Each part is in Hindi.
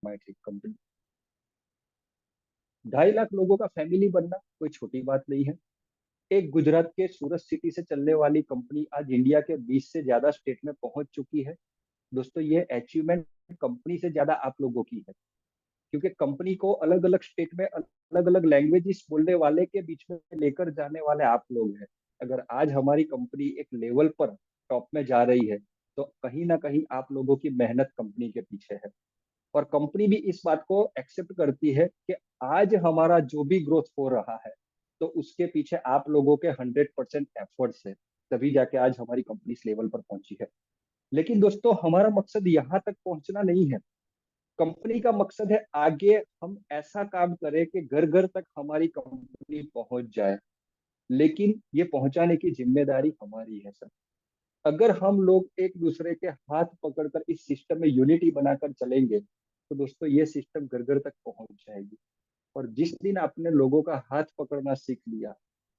माई ट्रिप कंपनी। 2.5 लाख लोगों का फैमिली बनना कोई छोटी बात नहीं है। एक गुजरात के सूरत सिटी से चलने वाली कंपनी आज इंडिया के 20 से ज्यादा स्टेट में पहुंच चुकी है। दोस्तों, ये अचीवमेंट कंपनी से ज्यादा आप लोगों की है, क्योंकि कंपनी को अलग अलग स्टेट में अलग अलग लैंग्वेजेस बोलने वाले के बीच में लेकर जाने वाले आप लोग हैं। अगर आज हमारी कंपनी एक लेवल पर टॉप में जा रही है, तो कहीं ना कहीं आप लोगों की मेहनत कंपनी के पीछे है। और कंपनी भी इस बात को एक्सेप्ट करती है कि आज हमारा जो भी ग्रोथ हो रहा है, तो उसके पीछे आप लोगों के 100% एफर्ट्स है, तभी जाके आज हमारी कंपनी इस लेवल पर पहुंची है। लेकिन दोस्तों, हमारा मकसद यहाँ तक पहुंचना नहीं है। कंपनी का मकसद है आगे हम ऐसा काम करें कि घर घर तक हमारी कंपनी पहुंच जाए। लेकिन ये पहुंचाने की जिम्मेदारी हमारी है सर। अगर हम लोग एक दूसरे के हाथ पकड़कर इस सिस्टम में यूनिटी बनाकर चलेंगे, तो दोस्तों ये सिस्टम घर घर तक पहुंच जाएगी। और जिस दिन आपने लोगों का हाथ पकड़ना सीख लिया,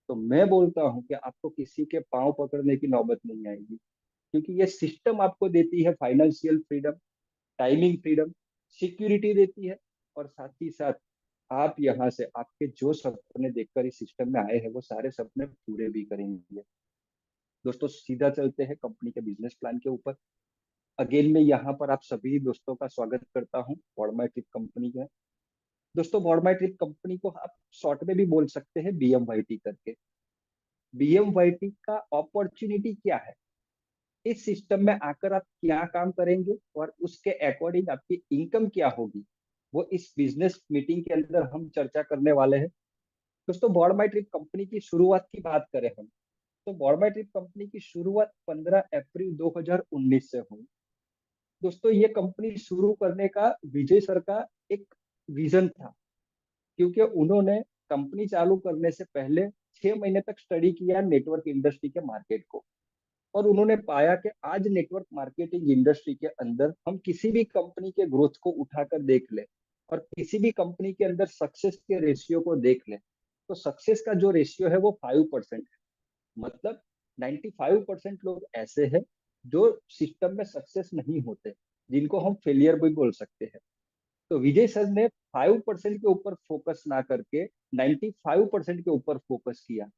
तो मैं बोलता हूं कि आपको किसी के पांव पकड़ने की नौबत नहीं आएगी। क्योंकि ये सिस्टम आपको देती है financial freedom, timing freedom, security देती है। और साथ ही साथ आप यहाँ से आपके जो सपने देखकर इस सिस्टम में आए हैं, वो सारे सपने पूरे भी करेंगे। दोस्तों, सीधा चलते हैं कंपनी के बिजनेस प्लान के ऊपर। अगेन मैं यहाँ पर आप सभी दोस्तों का स्वागत करता हूँ बॉर्ड माई ट्रिप कंपनी में। दोस्तों, बॉर्ड माई ट्रिप कंपनी को आप शॉर्ट में भी बोल सकते हैं BMYT करके। BMYT का अपॉर्चुनिटी क्या है, इस सिस्टम में आकर आप क्या काम करेंगे और उसके अकॉर्डिंग आपकी इनकम क्या होगी, वो इस बिजनेस मीटिंग के अंदर हम चर्चा करने वाले हैं। दोस्तों, बॉर्ड माई ट्रिप कंपनी की शुरुआत की बात करें हम, तो बॉर्ड माई ट्रिप कंपनी की शुरुआत 15 अप्रैल 2019 से हुई। दोस्तों, ये कंपनी शुरू करने का विजय सर का एक विजन था, क्योंकि उन्होंने कंपनी चालू करने से पहले 6 महीने तक स्टडी किया नेटवर्क इंडस्ट्री के मार्केट को। और उन्होंने पाया कि आज नेटवर्क मार्केटिंग इंडस्ट्री के अंदर हम किसी भी कंपनी के ग्रोथ को उठाकर देख ले, और किसी भी कंपनी के अंदर सक्सेस के रेशियो को देख ले, तो सक्सेस का जो रेशियो है वो 5% है। मतलब 95% लोग ऐसे हैं जो सिस्टम में सक्सेस नहीं होते, जिनको हम फेलियर भी बोल सकते हैं। तो विजय सर ने 5% के ऊपर फोकस ना करके 95% के ऊपर फोकस किया।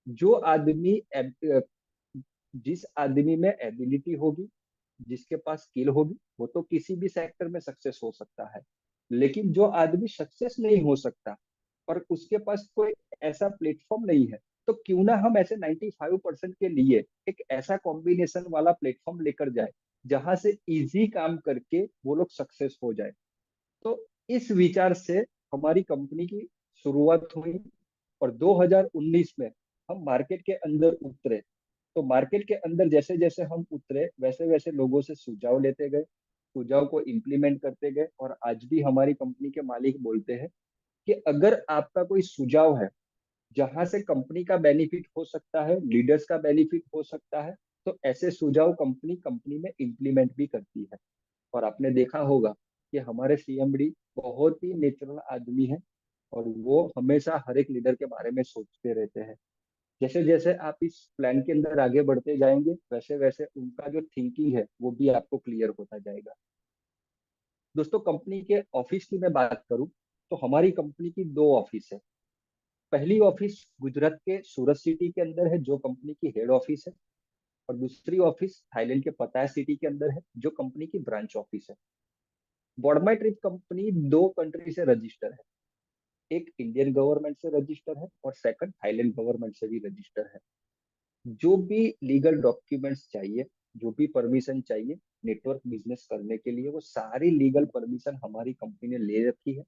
जो आदमी जिस आदमी में एबिलिटी होगी, जिसके पास स्किल होगी, वो तो किसी भी सेक्टर में सक्सेस हो सकता है। लेकिन जो आदमी सक्सेस नहीं हो सकता और उसके पास कोई ऐसा प्लेटफॉर्म नहीं है, तो क्यों ना हम ऐसे 95% के लिए एक ऐसा कॉम्बिनेशन वाला प्लेटफॉर्म लेकर जाए, जहां से इजी काम करके वो लोग सक्सेस हो जाए। तो इस विचार से हमारी कंपनी की शुरुआत हुई। और 2019 में हम मार्केट के अंदर उतरे। तो मार्केट के अंदर जैसे जैसे हम उतरे, वैसे वैसे लोगों से सुझाव लेते गए, सुझाव को इम्प्लीमेंट करते गए। और आज भी हमारी कंपनी के मालिक बोलते हैं कि अगर आपका कोई सुझाव है जहां से कंपनी का बेनिफिट हो सकता है, लीडर्स का बेनिफिट हो सकता है, तो ऐसे सुझाव कंपनी कंपनी में इम्प्लीमेंट भी करती है। और आपने देखा होगा कि हमारे CMD बहुत ही नेचुरल आदमी है, और वो हमेशा हर एक लीडर के बारे में सोचते रहते हैं। जैसे जैसे आप इस प्लान के अंदर आगे बढ़ते जाएंगे, वैसे वैसे उनका जो थिंकिंग है वो भी आपको क्लियर होता जाएगा। दोस्तों, कंपनी के ऑफिस की मैं बात करूं, तो हमारी कंपनी की 2 ऑफिस है। पहली ऑफिस गुजरात के सूरत सिटी के अंदर है, जो कंपनी की हेड ऑफिस है। और दूसरी ऑफिस थाईलैंड के पताया सिटी के अंदर है, जो कंपनी की ब्रांच ऑफिस है। बॉडमाई ट्रिप कंपनी 2 कंट्री से रजिस्टर है। एक इंडियन गवर्नमेंट से रजिस्टर है, और सेकंड थाईलैंड गवर्नमेंट से भी रजिस्टर है। जो भी लीगल डॉक्यूमेंट्स चाहिए, जो भी परमिशन चाहिए नेटवर्क बिजनेस करने के लिए, वो सारी लीगल परमिशन हमारी कंपनी ने ले रखी है।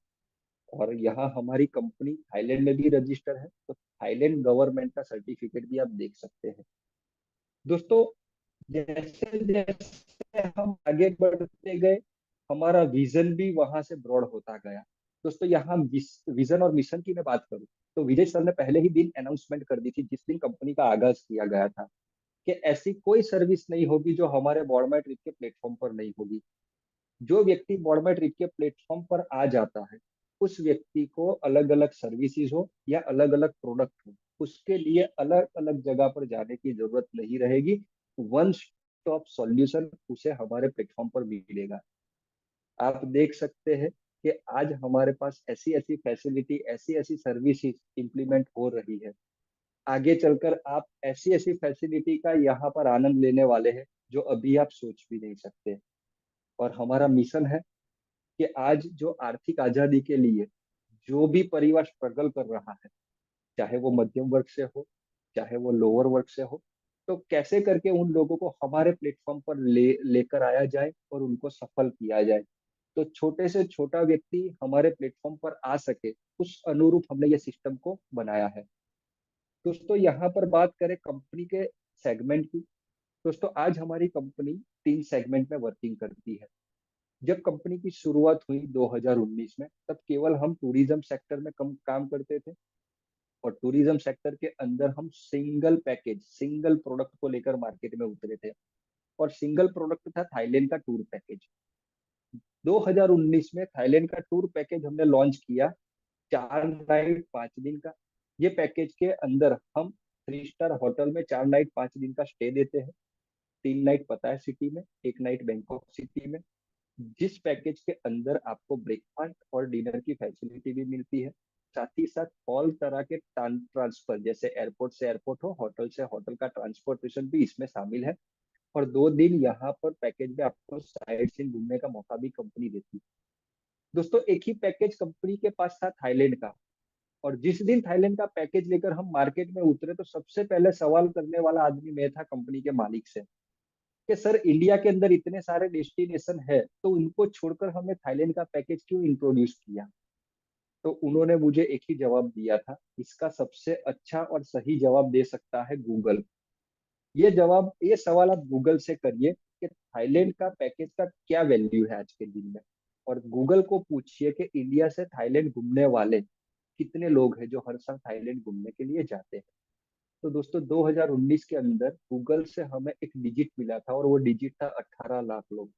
और यहाँ हमारी कंपनी थाईलैंड में भी रजिस्टर है, तो थाईलैंड गवर्नमेंट का सर्टिफिकेट भी आप देख सकते हैं। दोस्तों, जैसे जैसे हम आगे बढ़ते गए, हमारा विजन भी वहां से ब्रॉड होता गया। दोस्तों, यहाँ विजन और मिशन की मैं बात करूँ, तो विजय सर ने पहले ही दिन अनाउंसमेंट कर दी थी, जिस दिन कंपनी का आगाज किया गया था, कि ऐसी कोई सर्विस नहीं होगी जो हमारे बॉडमाई ट्रिप के प्लेटफॉर्म पर नहीं होगी। जो व्यक्ति बॉडमाई ट्रिप के प्लेटफॉर्म पर आ जाता है, उस व्यक्ति को अलग अलग सर्विसेज हो या अलग अलग प्रोडक्ट हो, उसके लिए अलग अलग जगह पर जाने की जरूरत नहीं रहेगी। वन स्टॉप सॉल्यूशन उसे हमारे प्लेटफॉर्म पर मिलेगा। आप देख सकते हैं कि आज हमारे पास ऐसी ऐसी फैसिलिटी, ऐसी ऐसी सर्विसेज इम्प्लीमेंट हो रही है। आगे चलकर आप ऐसी ऐसी फैसिलिटी का यहाँ पर आनंद लेने वाले हैं जो अभी आप सोच भी नहीं सकते। और हमारा मिशन है कि आज जो आर्थिक आजादी के लिए जो भी परिवार स्ट्रगल कर रहा है, चाहे वो मध्यम वर्ग से हो, चाहे वो लोअर वर्ग से हो, तो कैसे करके उन लोगों को हमारे प्लेटफॉर्म पर लेकर आया जाए और उनको सफल किया जाए। तो छोटे से छोटा व्यक्ति हमारे प्लेटफॉर्म पर आ सके, उस अनुरूप हमने ये सिस्टम को बनाया है। दोस्तों यहाँ पर बात करें कंपनी के सेगमेंट की। दोस्तों आज हमारी कंपनी 3 सेगमेंट में वर्किंग करती है। जब कंपनी की शुरुआत हुई 2019 में, तब केवल हम टूरिज्म सेक्टर में कम काम करते थे। और टूरिज्म सेक्टर के अंदर हम सिंगल पैकेज, सिंगल प्रोडक्ट को लेकर मार्केट में उतरे थे। और सिंगल प्रोडक्ट था थाईलैंड का टूर पैकेज। 2019 में थाईलैंड का टूर पैकेज हमने लॉन्च किया, 4 नाइट 5 दिन का। ये पैकेज के अंदर हम 3 स्टार होटल में 4 नाइट 5 दिन का स्टे देते हैं। 3 नाइट पताया सिटी में, 1 नाइट बैंकॉक सिटी में। जिस पैकेज के अंदर आपको ब्रेकफास्ट और डिनर की फैसिलिटी भी मिलती है। साथ ही साथ ऑल तरह के ट्रांसफर, जैसे एयरपोर्ट से एयरपोर्ट हो, होटल से होटल का ट्रांसपोर्टेशन भी इसमें शामिल है। और 2 दिन यहाँ पर पैकेज में आपको साइड सीन घूमने का मौका भी कंपनी देती है। दोस्तों एक ही पैकेज कंपनी के पास था थाईलैंड का। और जिस दिन थाईलैंड का पैकेज लेकर हम मार्केट में उतरे, तो सबसे पहले सवाल करने वाला आदमी मैं था कंपनी के मालिक से, कि सर इंडिया के अंदर इतने सारे डेस्टिनेशन है, तो उनको छोड़कर हमें थाईलैंड का पैकेज क्यों इंट्रोड्यूस किया। तो उन्होंने मुझे एक ही जवाब दिया था, इसका सबसे अच्छा और सही जवाब दे सकता है गूगल। ये सवाल आप गूगल से करिए कि थाईलैंड का पैकेज का क्या वैल्यू है आज के दिन में। और गूगल को पूछिए कि इंडिया से थाईलैंड घूमने वाले कितने लोग हैं जो हर साल थाईलैंड घूमने के लिए जाते हैं। तो दोस्तों 2019 के अंदर गूगल से हमें एक डिजिट मिला था, और वो डिजिट था 18 लाख लोग।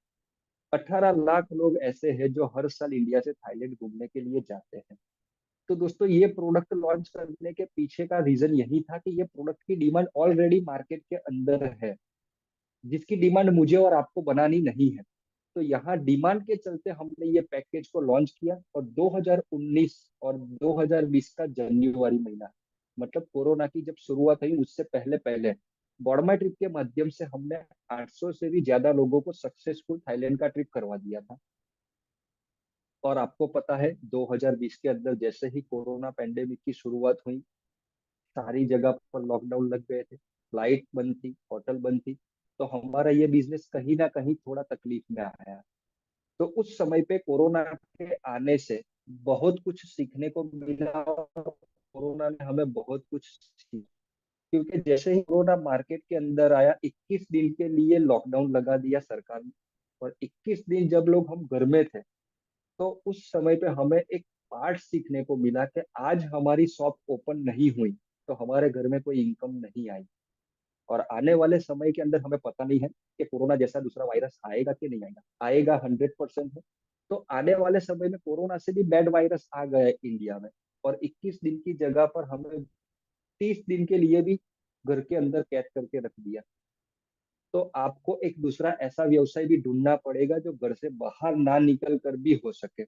18 लाख लोग ऐसे हैं जो हर साल इंडिया से थाईलैंड घूमने के लिए जाते हैं। तो दोस्तों ये प्रोडक्ट लॉन्च करने के पीछे का रीजन यही था कि ये प्रोडक्ट की डिमांड ऑलरेडी मार्केट के अंदर है, जिसकी डिमांड मुझे और आपको बनानी नहीं है। तो यहाँ डिमांड के चलते हमने ये पैकेज को लॉन्च किया। और 2019 और 2020 का जनवरी महीना, मतलब कोरोना की जब शुरुआत हुई उससे पहले पहले, बॉडमा ट्रिप के माध्यम से हमने 800 से भी ज्यादा लोगों को सक्सेसफुल थाईलैंड का ट्रिप करवा दिया था। और आपको पता है 2020 के अंदर जैसे ही कोरोना पेंडेमिक की शुरुआत हुई, सारी जगह पर लॉकडाउन लग गए थे, फ्लाइट बंद थी, होटल बंद थी। तो हमारा ये बिजनेस कहीं ना कहीं थोड़ा तकलीफ में आया। तो उस समय पे कोरोना के आने से बहुत कुछ सीखने को मिला, और कोरोना ने हमें बहुत कुछ सीखा। क्योंकि जैसे ही कोरोना मार्केट के अंदर आया, 21 दिन के लिए लॉकडाउन लगा दिया सरकार ने। और 21 दिन जब लोग हम घर में थे, तो उस समय पे हमें एक पार्ट सीखने को मिला कि आज हमारी शॉप ओपन नहीं हुई तो हमारे घर में कोई इनकम नहीं आई। और आने वाले समय के अंदर हमें पता नहीं है कि कोरोना जैसा दूसरा वायरस आएगा कि नहीं आएगा। आएगा 100% है। तो आने वाले समय में कोरोना से भी बैड वायरस आ गया है इंडिया में। और 21 दिन की जगह पर हमें 30 दिन के लिए भी घर के अंदर कैद करके रख दिया। तो आपको एक दूसरा ऐसा व्यवसाय भी ढूंढना पड़ेगा जो घर से बाहर ना निकल कर भी हो सके।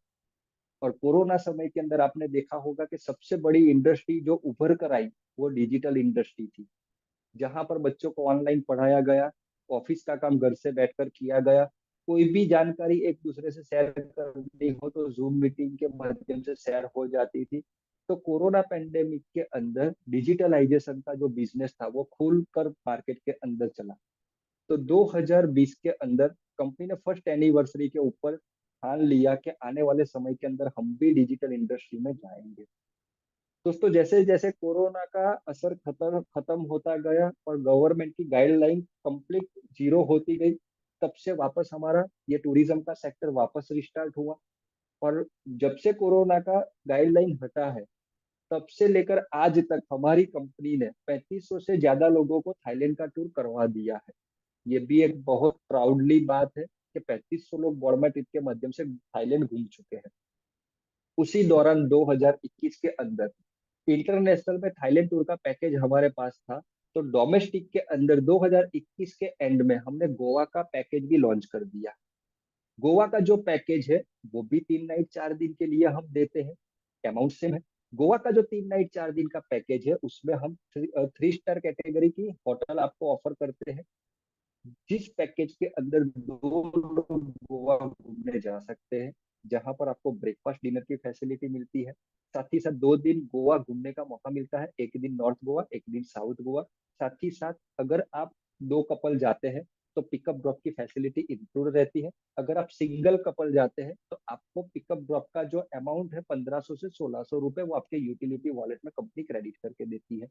और कोरोना समय के अंदर आपने देखा होगा कि सबसे बड़ी इंडस्ट्री जो उभर कर आई, वो डिजिटल इंडस्ट्री थी। जहां पर बच्चों को ऑनलाइन पढ़ाया गया, ऑफिस का काम घर से बैठकर किया गया। कोई भी जानकारी एक दूसरे से शेयर करनी हो तो जूम मीटिंग के माध्यम से शेयर हो जाती थी। तो कोरोना पेंडेमिक के अंदर डिजिटलाइजेशन का जो बिजनेस था वो खुलकर मार्केट के अंदर चला। तो 2020 के अंदर कंपनी ने फर्स्ट एनिवर्सरी के ऊपर ठान लिया कि आने वाले समय के अंदर हम भी डिजिटल इंडस्ट्री में जाएंगे। दोस्तों जैसे जैसे कोरोना का असर खत्म खत्म होता गया और गवर्नमेंट की गाइडलाइन कंप्लीट जीरो होती गई, तब से वापस हमारा ये टूरिज्म का सेक्टर वापस रिस्टार्ट हुआ। और जब से कोरोना का गाइडलाइन हटा है, तब से लेकर आज तक हमारी कंपनी ने 3500 से ज्यादा लोगों को थाईलैंड का टूर करवा दिया है। ये भी एक बहुत प्राउडली बात है कि 3500 लोग बॉर्मा ट्रिप के माध्यम से थाईलैंड घूम चुके हैं। उसी दौरान 2021 के अंदर इंटरनेशनल में थाईलैंड टूर का पैकेज हमारे पास था। तो डोमेस्टिक के अंदर 2021 के एंड में हमने गोवा का पैकेज भी लॉन्च कर दिया। गोवा का जो पैकेज है वो भी 3 नाइट 4 दिन के लिए हम देते हैं, अमाउंट सेम है। गोवा का जो 3 नाइट 4 दिन का पैकेज है उसमें हम 3 स्टार कैटेगरी की होटल आपको ऑफर करते हैं, जिस पैकेज के अंदर 2 लोग गोवा घूमने जा सकते हैं, जहां पर आपको ब्रेकफास्ट डिनर की फैसिलिटी मिलती है। साथ ही साथ 2 दिन गोवा घूमने का मौका मिलता है, एक दिन नॉर्थ गोवा एक दिन साउथ गोवा। साथ ही साथ अगर आप 2 कपल जाते हैं तो पिकअप ड्रॉप की फैसिलिटी इंक्लूड रहती है। अगर आप सिंगल कपल जाते हैं तो आपको पिकअप ड्रॉप का जो अमाउंट है 1500 से 1600 रुपए वो आपके यूटिलिटी वॉलेट में कंपनी क्रेडिट करके देती है।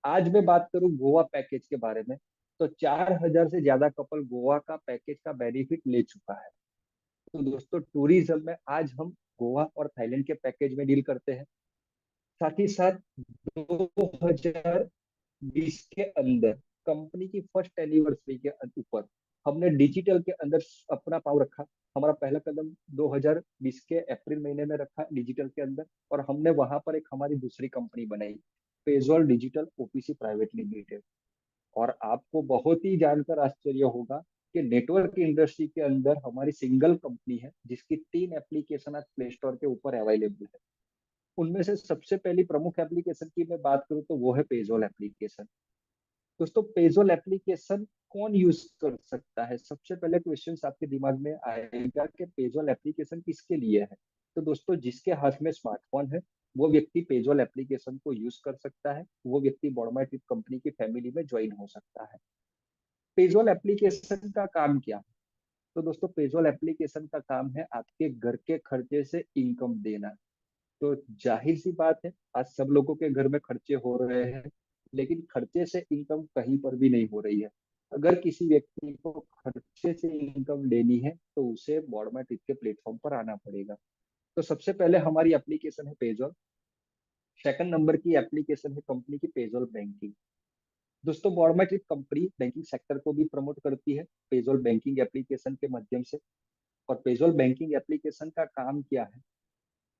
आज मैं बात करूं गोवा पैकेज के बारे में, तो 4,000 से ज्यादा कपल गोवा का पैकेज का बेनिफिट ले चुका है। तो दोस्तों टूरिज्म में आज हम गोवा और थाईलैंड के पैकेज में डील करते हैं। साथ ही साथ 2020 के अंदर कंपनी की फर्स्ट एनिवर्सरी के ऊपर हमने डिजिटल के अंदर अपना पाँव रखा। हमारा पहला कदम 2020 के अप्रैल महीने में रखा डिजिटल के अंदर, और हमने वहां पर एक हमारी दूसरी कंपनी बनाई, पेजोल डिजिटल ओपीसी प्राइवेट लिमिटेड। और आपको बहुत ही जानकर आश्चर्य होगा कि नेटवर्क इंडस्ट्री के अंदर हमारी सिंगल कंपनी है जिसकी 3 एप्लीकेशन आज प्ले स्टोर के ऊपर अवेलेबल है। उनमें से सबसे पहली प्रमुख एप्लीकेशन की मैं बात करूं तो वो है पेजोल एप्लीकेशन। दोस्तों पेजोल एप्लीकेशन कौन यूज कर सकता है, सबसे पहले क्वेश्चन आपके दिमाग में आएगा कि पेजोल एप्लीकेशन किसके लिए है। तो दोस्तों जिसके हाथ में स्मार्टफोन है वो व्यक्ति पेजोल एप्लीकेशन को यूज कर सकता है, वो व्यक्ति बॉडमाई ट्रिप कंपनी की फैमिली में ज्वाइन हो सकता है। पेजोल एप्लीकेशन का काम क्या है? तो दोस्तों पेजोल एप्लीकेशन का काम है आपके घर के खर्चे से इनकम देना। तो जाहिर सी बात है आज सब लोगों के घर में खर्चे हो रहे हैं, लेकिन खर्चे से इनकम कहीं पर भी नहीं हो रही है। अगर किसी व्यक्ति को खर्चे से इनकम लेनी है तो उसे बॉडमा टिप के प्लेटफॉर्म पर आना पड़ेगा। तो सबसे पहले हमारी एप्लीकेशन है पेजोल। सेकंड नंबर की एप्लीकेशन है कंपनी की पेजोल बैंकिंग। दोस्तों बॉडमा ट्रिप कंपनी बैंकिंग सेक्टर को भी प्रमोट करती है पेजोल बैंकिंग एप्लीकेशन के माध्यम से। और पेजोल बैंकिंग एप्लीकेशन का काम क्या है?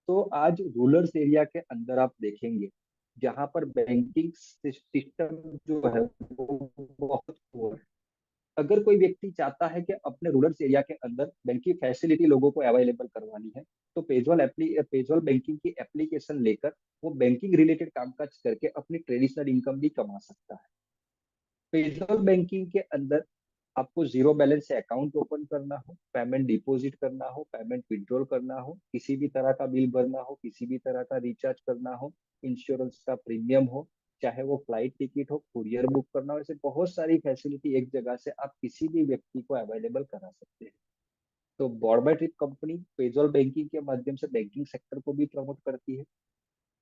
तो आज रूरल एरिया के अंदर आप देखेंगे जहां पर बैंकिंग सिस्टम जो है वो बहुत पुअर है। अगर कोई व्यक्ति चाहता है कि अपने रूरल एरिया के अंदर बैंकिंग फैसिलिटी लोगों को अवेलेबल करवानी है, तो पेजोल बैंकिंग की एप्लीकेशन लेकर वो बैंकिंग रिलेटेड कामकाज करके अपनी ट्रेडिशनल इनकम भी कमा सकता है। पेजोल बैंकिंग के अंदर आपको जीरो बैलेंस से अकाउंट ओपन करना हो, पेमेंट डिपॉजिट करना हो, पेमेंट विड्रॉल करना हो, किसी भी तरह का बिल भरना हो, किसी भी तरह का रिचार्ज करना हो, इंश्योरेंस का प्रीमियम हो, चाहे वो फ्लाइट टिकट हो, कुरियर बुक करना हो, ऐसे बहुत सारी फैसिलिटी एक जगह से आप किसी भी व्यक्ति को अवेलेबल करा सकते हैं। तो बॉडबाई ट्रिप कंपनी पेजोल बैंकिंग के माध्यम से बैंकिंग सेक्टर को भी प्रमोट करती है।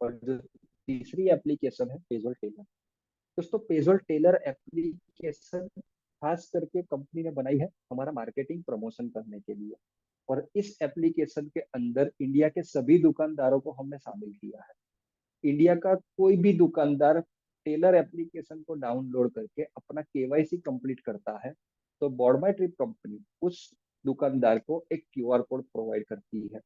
और जो तीसरी एप्लीकेशन है पेजोल टेलर। दोस्तों पेजोल टेलर एप्लीकेशन खास करके कंपनी ने बनाई है हमारा मार्केटिंग प्रमोशन करने के लिए। और इस एप्लीकेशन के अंदर इंडिया के सभी दुकानदारों को हमने शामिल किया है। इंडिया का कोई भी दुकानदार टेलर एप्लीकेशन को डाउनलोड करके अपना केवाईसी कंप्लीट करता है तो बॉडमाई ट्रिप कंपनी उस दुकानदार को एक क्यूआर कोड प्रोवाइड करती है,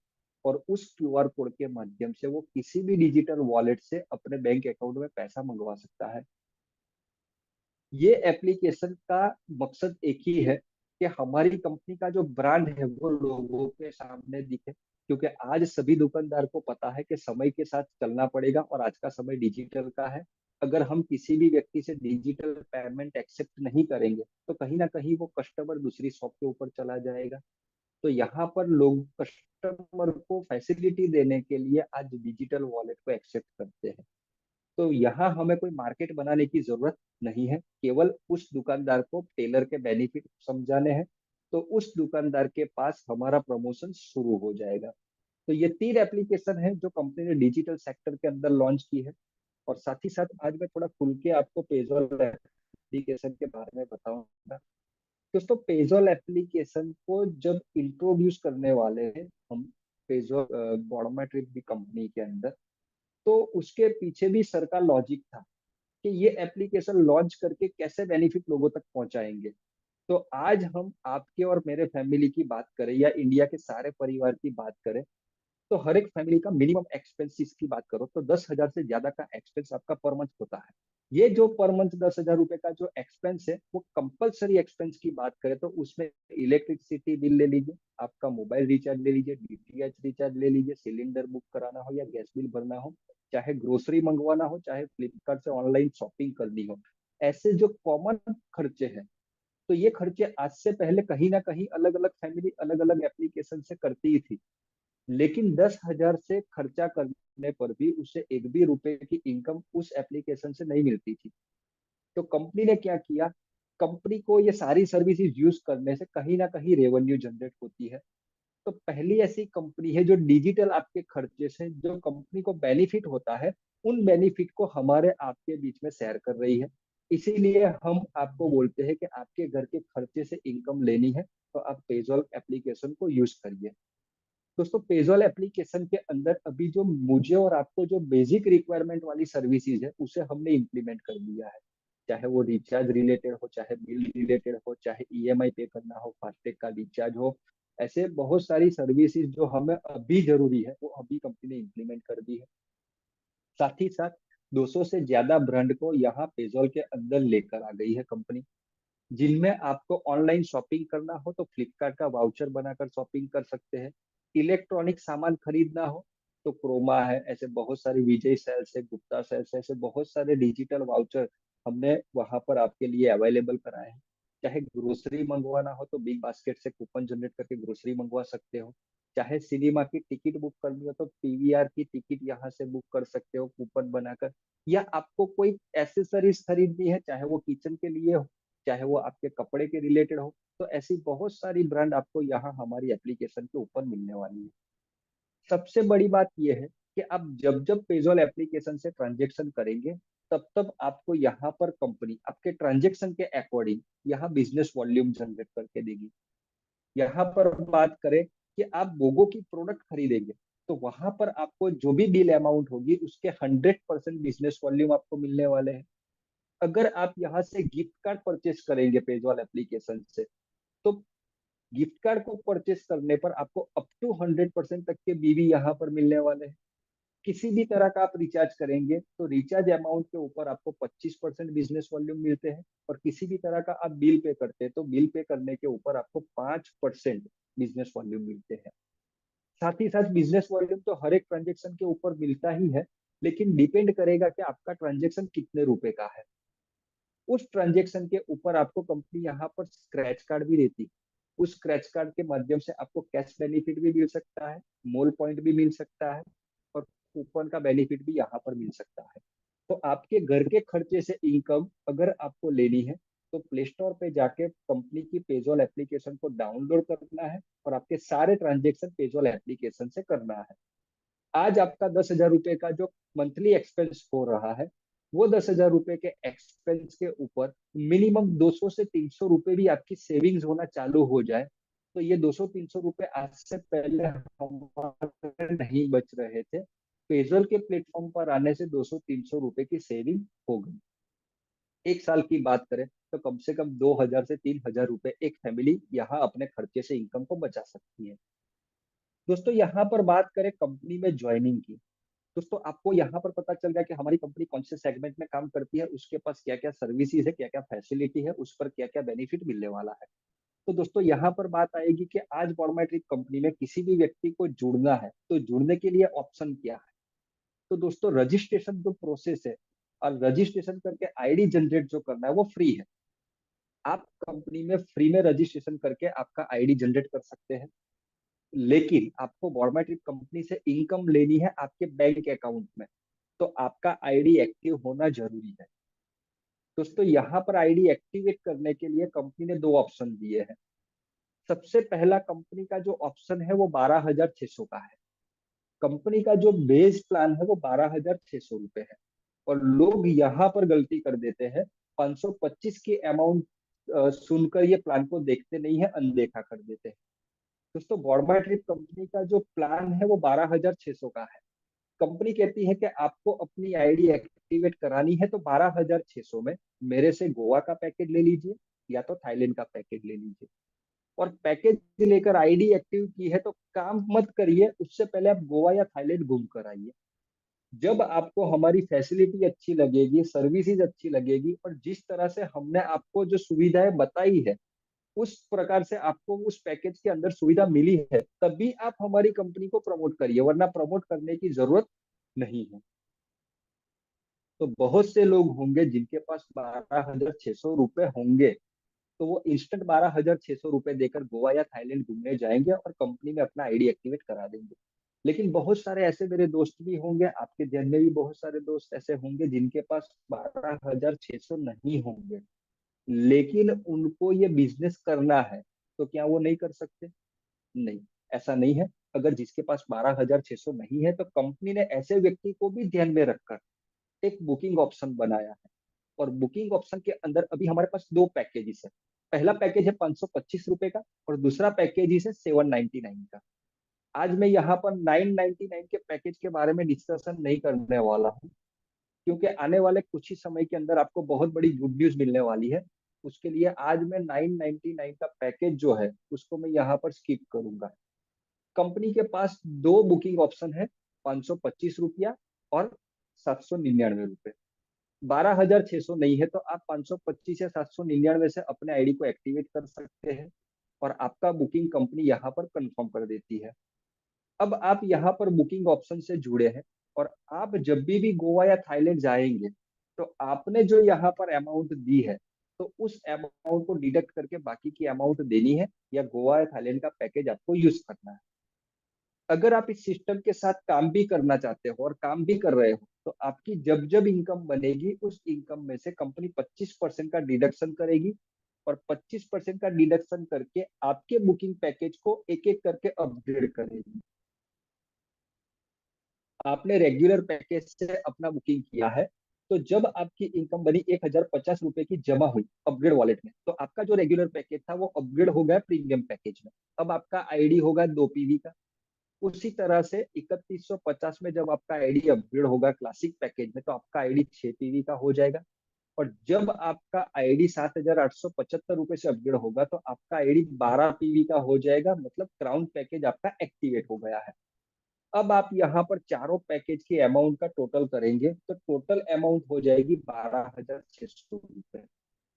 और उस क्यूआर कोड के माध्यम से वो किसी भी डिजिटल वॉलेट से अपने बैंक अकाउंट में पैसा मंगवा सकता है। ये एप्लीकेशन का मकसद एक ही है कि हमारी कंपनी का जो ब्रांड है वो लोगों के सामने दिखे, क्योंकि आज सभी दुकानदार को पता है कि समय के साथ चलना पड़ेगा और आज का समय डिजिटल का है। अगर हम किसी भी व्यक्ति से डिजिटल पेमेंट एक्सेप्ट नहीं करेंगे तो कहीं ना कहीं वो कस्टमर दूसरी शॉप के ऊपर चला जाएगा। तो यहाँ पर लोग कस्टमर को फैसिलिटी देने के लिए आज डिजिटल वॉलेट को एक्सेप्ट करते हैं। तो यहाँ हमें कोई मार्केट बनाने की जरूरत नहीं है, केवल उस दुकानदार को टेलर के बेनिफिट समझाने हैं तो उस दुकानदार के पास हमारा प्रमोशन शुरू हो जाएगा। तो ये 3 एप्लीकेशन है जो कंपनी ने डिजिटल सेक्टर के अंदर लॉन्च की है। और साथ ही साथ आज मैं थोड़ा खुल के आपको पेजोल एप्लीकेशन के बारे में बताऊंगा। दोस्तों पेजोल एप्लीकेशन को जब इंट्रोड्यूस करने वाले हैं हम पेजोल बॉडमा ट्रिप की कंपनी के अंदर, तो उसके पीछे भी सर का लॉजिक था कि ये एप्लीकेशन लॉन्च करके कैसे बेनिफिट लोगों तक पहुंचाएंगे। तो आज हम आपके और मेरे फैमिली की बात करें या इंडिया के सारे परिवार की बात करें, तो हर एक फैमिली का मिनिमम एक्सपेंसिस की बात करो तो 10,000 से ज्यादा का एक्सपेंस आपका पर मंथ होता है। ये जो पर मंथ 10,000 रुपए का जो एक्सपेंस है, वो कंपलसरी एक्सपेंस की बात करें तो उसमें इलेक्ट्रिसिटी बिल ले लीजिए, आपका मोबाइल रिचार्ज ले लीजिए, डीटीएच रिचार्ज ले लीजिए, सिलेंडर बुक कराना हो या गैस बिल भरना हो, चाहे ग्रोसरी मंगवाना हो, चाहे फ्लिपकार्ट से ऑनलाइन शॉपिंग करनी हो, ऐसे जो कॉमन खर्चे हैं, तो ये खर्चे आज से पहले कहीं ना कहीं अलग अलग फैमिली अलग अलग एप्लीकेशन से करती ही थी। लेकिन 10,000 से खर्चा करने पर भी उसे एक भी रुपए की इनकम उस एप्लीकेशन से नहीं मिलती थी। तो कंपनी ने क्या किया, कंपनी को ये सारी सर्विसेज यूज करने से कहीं ना कहीं रेवेन्यू जनरेट होती है। तो पहली ऐसी कंपनी है जो डिजिटल आपके खर्चे से जो कंपनी को बेनिफिट होता है, उन बेनिफिट को हमारे आपके बीच में शेयर कर रही है। इसीलिए हम आपको बोलते हैं कि आपके घर के खर्चे से इनकम लेनी है तो आप पेजॉल एप्लीकेशन को यूज करिए। दोस्तों, पेजॉल एप्लीकेशन के अंदर अभी जो मुझे और आपको जो बेसिक रिक्वायरमेंट वाली सर्विसेज है उसे हमने इम्प्लीमेंट कर दिया है। चाहे वो रिचार्ज रिलेटेड हो, चाहे बिल रिलेटेड हो, चाहे ईएमआई पे करना हो, फास्टैग का रिचार्ज हो, ऐसे बहुत सारी सर्विसेज जो हमें अभी जरूरी है वो अभी कंपनी ने इम्प्लीमेंट कर दी है। साथ ही साथ 200 से ज्यादा ब्रांड को यहाँ पेजॉल के अंदर लेकर आ गई है कंपनी, जिनमें आपको ऑनलाइन शॉपिंग करना हो तो फ्लिपकार्ट का वाउचर बनाकर शॉपिंग कर सकते हैं। इलेक्ट्रॉनिक सामान खरीदना हो तो क्रोमा है, ऐसे बहुत सारे विजय सेल्स है, गुप्ता सेल्स है, ऐसे बहुत सारे डिजिटल वाउचर हमने वहां पर आपके लिए अवेलेबल कराए हैं। चाहे ग्रोसरी मंगवाना हो तो बिग बास्केट से कूपन जनरेट करके ग्रोसरी मंगवा सकते हो। चाहे सिनेमा की टिकट बुक करनी हो तो पीवीआर की टिकट यहाँ से बुक कर सकते हो कूपन बनाकर। या आपको कोई एसेसरीज खरीदनी है, चाहे वो किचन के लिए हो, चाहे वो आपके कपड़े के रिलेटेड हो, तो ऐसी बहुत सारी ब्रांड आपको यहाँ हमारी एप्लीकेशन के ऊपर मिलने वाली है। सबसे बड़ी बात यह है कि आप जब जब पेजॉल एप्लीकेशन से ट्रांजेक्शन करेंगे, तब तब आपको यहाँ पर कंपनी आपके ट्रांजेक्शन के अकॉर्डिंग यहाँ बिजनेस वॉल्यूम जनरेट करके देगी। यहाँ पर बात करें कि आप बोगो की प्रोडक्ट खरीदेंगे, तो वहां पर आपको जो भी बिल अमाउंट होगी उसके 100% बिजनेस वॉल्यूम आपको मिलने वाले हैं। अगर आप यहाँ से गिफ्ट कार्ड परचेस करेंगे पेजॉल एप्लीकेशन से, तो गिफ्ट कार्ड को परचेस करने पर आपको अप टू 100% तक के बीवी यहाँ पर मिलने वाले हैं। किसी भी तरह का आप रिचार्ज करेंगे तो रिचार्ज अमाउंट के ऊपर आपको 25% बिजनेस वॉल्यूम मिलते हैं, और किसी भी तरह का आप बिल पे करते हैं तो बिल पे करने के ऊपर आपको 5% बिजनेस वॉल्यूम मिलते हैं। साथ ही साथ बिजनेस वॉल्यूम तो हर एक ट्रांजेक्शन के ऊपर मिलता ही है, लेकिन डिपेंड करेगा कि आपका ट्रांजेक्शन कितने रुपए का है। उस ट्रांजेक्शन के ऊपर आपको कंपनी यहाँ पर स्क्रैच कार्ड भी देती है। उस स्क्रैच कार्ड के माध्यम से आपको कैश बेनिफिट भी मिल सकता है, मोल पॉइंट भी मिल सकता है, और कूपन का बेनिफिट भी यहाँ पर मिल सकता है। तो आपके घर के खर्चे से इनकम अगर आपको लेनी है तो प्ले स्टोर पे जाके कंपनी की पेजॉल एप्लीकेशन को डाउनलोड करना है और आपके सारे ट्रांजेक्शन पेजॉल एप्लीकेशन से करना है। आज आपका 10,000 रुपए का जो मंथली एक्सपेंस हो रहा है, वो 10,000 रुपए के एक्सपेंस के ऊपर मिनिमम 200 से 300 रुपए भी आपकी सेविंग्स होना चालू हो जाए, तो ये 200-300 रुपए आज से पहले हमारे नहीं बच रहे थे, पेजल के प्लेटफॉर्म पर आने से 200-300 रुपए की सेविंग हो गई। एक साल की बात करें तो कम से कम 2,000 से 3,000 रुपए एक फैमिली यहाँ अपने खर्चे से इनकम को बचा सकती है। दोस्तों, यहाँ पर बात करें कंपनी में ज्वाइनिंग की, दोस्तों आपको यहाँ पर पता चल गया कि हमारी कंपनी कौन से सेगमेंट में काम करती है, उसके पास क्या क्या सर्विसेज है, क्या क्या फैसिलिटी है, उस पर क्या क्या बेनिफिट मिलने वाला है। तो दोस्तों यहाँ पर बात आएगी कि आज बॉर्मेट्रिक कंपनी में किसी भी व्यक्ति को जुड़ना है तो जुड़ने के लिए ऑप्शन क्या है। तो दोस्तों, रजिस्ट्रेशन जो प्रोसेस है और रजिस्ट्रेशन करके आईडी जनरेट जो करना है वो फ्री है। आप कंपनी में फ्री में रजिस्ट्रेशन करके आपका आईडी जनरेट कर सकते हैं, लेकिन आपको बॉर्मेट्रिक कंपनी से इनकम लेनी है आपके बैंक अकाउंट में, तो आपका आईडी एक्टिव होना जरूरी है। दोस्तों, यहाँ पर आईडी एक्टिवेट करने के लिए कंपनी ने दो ऑप्शन दिए हैं। सबसे पहला कंपनी का जो ऑप्शन है वो 12,600 का है। कंपनी का जो बेस प्लान है वो 12,600 रुपए है, और लोग यहाँ पर गलती कर देते हैं, 525 की अमाउंट सुनकर ये प्लान को देखते नहीं है, अनदेखा कर देते हैं। दोस्तों, बॉर्मा ट्रिप कंपनी का जो प्लान है वो 12,600 का है। कंपनी कहती है कि आपको अपनी आईडी एक्टिवेट करानी है तो 12,600 में मेरे से गोवा का पैकेज ले लीजिए या तो थाईलैंड का पैकेज ले लीजिए। और पैकेज लेकर आईडी एक्टिव की है तो काम मत करिए, उससे पहले आप गोवा या थाईलैंड घूम कर आइए। जब आपको हमारी फैसिलिटी अच्छी लगेगी, सर्विसेज अच्छी लगेगी, और जिस तरह से हमने आपको जो सुविधाएं बताई है उस प्रकार से आपको उस पैकेज के अंदर सुविधा मिली है, तभी आप हमारी कंपनी को प्रमोट करिए, वरना प्रमोट करने की जरूरत नहीं है। तो बहुत से लोग होंगे जिनके पास 12,600 रुपए होंगे, तो वो इंस्टेंट 12,600 रुपए देकर गोवा या थाईलैंड घूमने जाएंगे और कंपनी में अपना आईडी एक्टिवेट करा देंगे। लेकिन बहुत सारे ऐसे मेरे दोस्त भी होंगे, आपके ध्यान में भी बहुत सारे दोस्त ऐसे होंगे जिनके पास 12,600 नहीं होंगे, लेकिन उनको ये बिजनेस करना है, तो क्या वो नहीं कर सकते? नहीं, ऐसा नहीं है। अगर जिसके पास 12,600 नहीं है, तो कंपनी ने ऐसे व्यक्ति को भी ध्यान में रखकर एक बुकिंग ऑप्शन बनाया है। और बुकिंग ऑप्शन के अंदर अभी हमारे पास दो पैकेजेस है। पहला पैकेज है 525 रुपए का, और दूसरा पैकेज है 799 का। आज मैं यहाँ पर 999 के पैकेज के बारे में डिस्कशन नहीं करने वाला हूँ, क्योंकि आने वाले कुछ ही समय के अंदर आपको बहुत बड़ी गुड न्यूज मिलने वाली है। उसके लिए आज मैं 999 का पैकेज जो है उसको मैं यहाँ पर स्किप करूंगा। कंपनी के पास दो बुकिंग ऑप्शन है, 525 रुपया और 799 रुपये। 12,600 नहीं है तो आप 525 या 799 से अपने आईडी को एक्टिवेट कर सकते हैं, और आपका बुकिंग कंपनी यहाँ पर कंफर्म कर देती है। अब आप यहाँ पर बुकिंग ऑप्शन से जुड़े हैं, और आप जब भी गोवा या थाईलैंड जाएंगे, तो आपने जो यहाँ पर अमाउंट दी है, तो उस अमाउंट को डिडक्ट करके बाकी की अमाउंट देनी है, या गोवा या थाईलैंड का पैकेज आपको यूज करना है। अगर आप इस सिस्टम के साथ काम भी करना चाहते हो और काम भी कर रहे हो, तो आपकी जब जब इनकम बनेगी उस इनकम में से कंपनी 25% का डिडक्शन करेगी, और 25% का डिडक्शन करके आपके बुकिंग पैकेज को एक एक करके अपग्रेड करेगी। आपने रेगुलर पैकेज से अपना बुकिंग किया है, तो जब आपकी इनकम बनी 1,050 रुपए की जमा हुई अपग्रेड वॉलेट में, तो आपका जो रेगुलर पैकेज था वो अपग्रेड हो गया प्रीमियम पैकेज में। अब आपका आईडी होगा 2 पीवी का। उसी तरह से 3150 में जब आपका आईडी अपग्रेड होगा क्लासिक पैकेज में, तो आपका आईडी 6 पीवी का हो जाएगा। और जब आपका आईडी 7,875 रुपए से अपग्रेड होगा, तो आपका आईडी 12 पीवी का हो जाएगा, मतलब क्राउन पैकेज आपका एक्टिवेट हो गया है। अब आप यहाँ पर चारों पैकेज के अमाउंट का टोटल करेंगे, तो टोटल अमाउंट हो जाएगी 12,600 रुपए।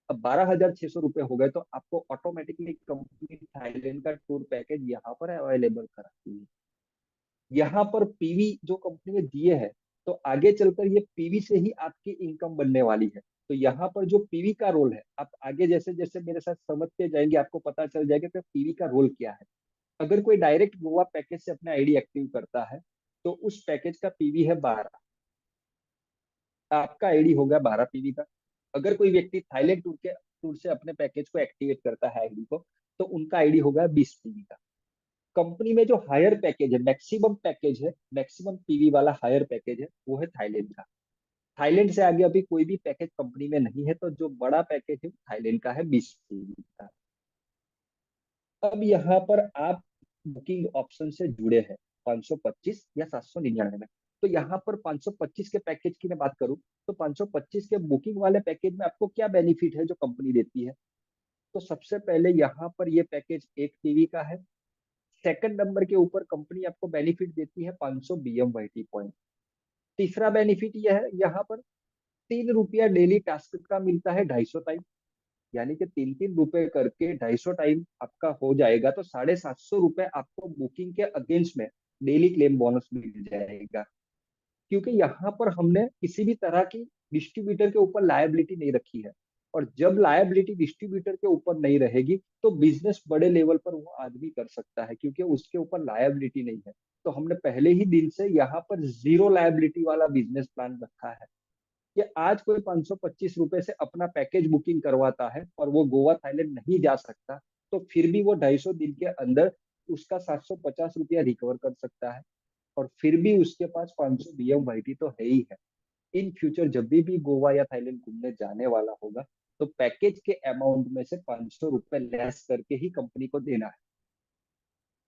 अब 12,600 रुपए हो गए, तो आपको ऑटोमेटिकली कंपनी थाईलैंड का टूर पैकेज यहाँ पर अवेलेबल कराती है। यहाँ पर पीवी जो कंपनी ने दिए हैं, तो आगे चलकर ये पीवी से ही आपकी इनकम बनने वाली है। तो यहाँ पर जो पीवी का रोल है, आप आगे जैसे जैसे मेरे साथ समझते जाएंगे आपको पता चल जाएगा कि पीवी का रोल क्या है। अगर कोई डायरेक्ट गोवा पैकेज से अपना आईडी एक्टिव करता है, तो उस पैकेज का पीवी है 12, आपका आईडी होगा 12 पीवी का। अगर कोई व्यक्ति थाईलैंड टूर से अपने पैकेज को एक्टिवेट करता है आईडी को, तो उनका आईडी होगा 20 पीवी का। कंपनी में जो हायर पैकेज है, मैक्सिमम पैकेज है, मैक्सिमम पीवी वाला हायर पैकेज है, वो है थाईलैंड का। थाईलैंड से आगे अभी कोई भी पैकेज कंपनी में नहीं है, तो जो बड़ा पैकेज है थाईलैंड का है 20 पीवी का। अब यहाँ पर आप बुकिंग ऑप्शन से जुड़े हैं 525 या 799 में। तो यहाँ पर 525 के पैकेज की मैं बात करूं, तो 525 के बुकिंग वाले पैकेज में आपको क्या बेनिफिट है जो कंपनी देती है? तो सबसे पहले यहाँ पर ये पैकेज 1 पीवी का है। सेकंड नंबर के ऊपर कंपनी आपको बेनिफिट देती है 500 बीएमवाईटी पॉइंट। तीसरा बेनिफिट यह है, यहाँ पर 3 रुपया डेली टास्क का मिलता है 250 टाइम। यानी कि 3-3 रुपए करके 250 टाइम आपका हो जाएगा, तो 750 रुपए आपको बुकिंग के अगेंस्ट में डेली क्लेम बोनस मिल जाएगा। क्योंकि यहाँ पर हमने किसी भी तरह की डिस्ट्रीब्यूटर के ऊपर लायबिलिटी नहीं रखी है। और जब लायबिलिटी डिस्ट्रीब्यूटर के ऊपर नहीं रहेगी, तो बिजनेस बड़े लेवल पर वो आदमी कर सकता है, क्योंकि उसके ऊपर लायबिलिटी नहीं है। तो हमने पहले ही दिन से यहाँ पर जीरो लायबिलिटी वाला बिजनेस प्लान रखा है, कि आज कोई 525 रुपए से अपना पैकेज बुकिंग करवाता है और वो गोवा थाईलैंड नहीं जा सकता, तो फिर भी वो 250 दिन के अंदर उसका 750 रुपया रिकवर कर सकता है। और फिर भी उसके पास 500 बीएमवाईटी तो है ही है। इन फ्यूचर जब भी गोवा या थाईलैंड घूमने जाने वाला होगा, तो पैकेज के अमाउंट में से 500 रुपए लेस करके ही कंपनी को देना है।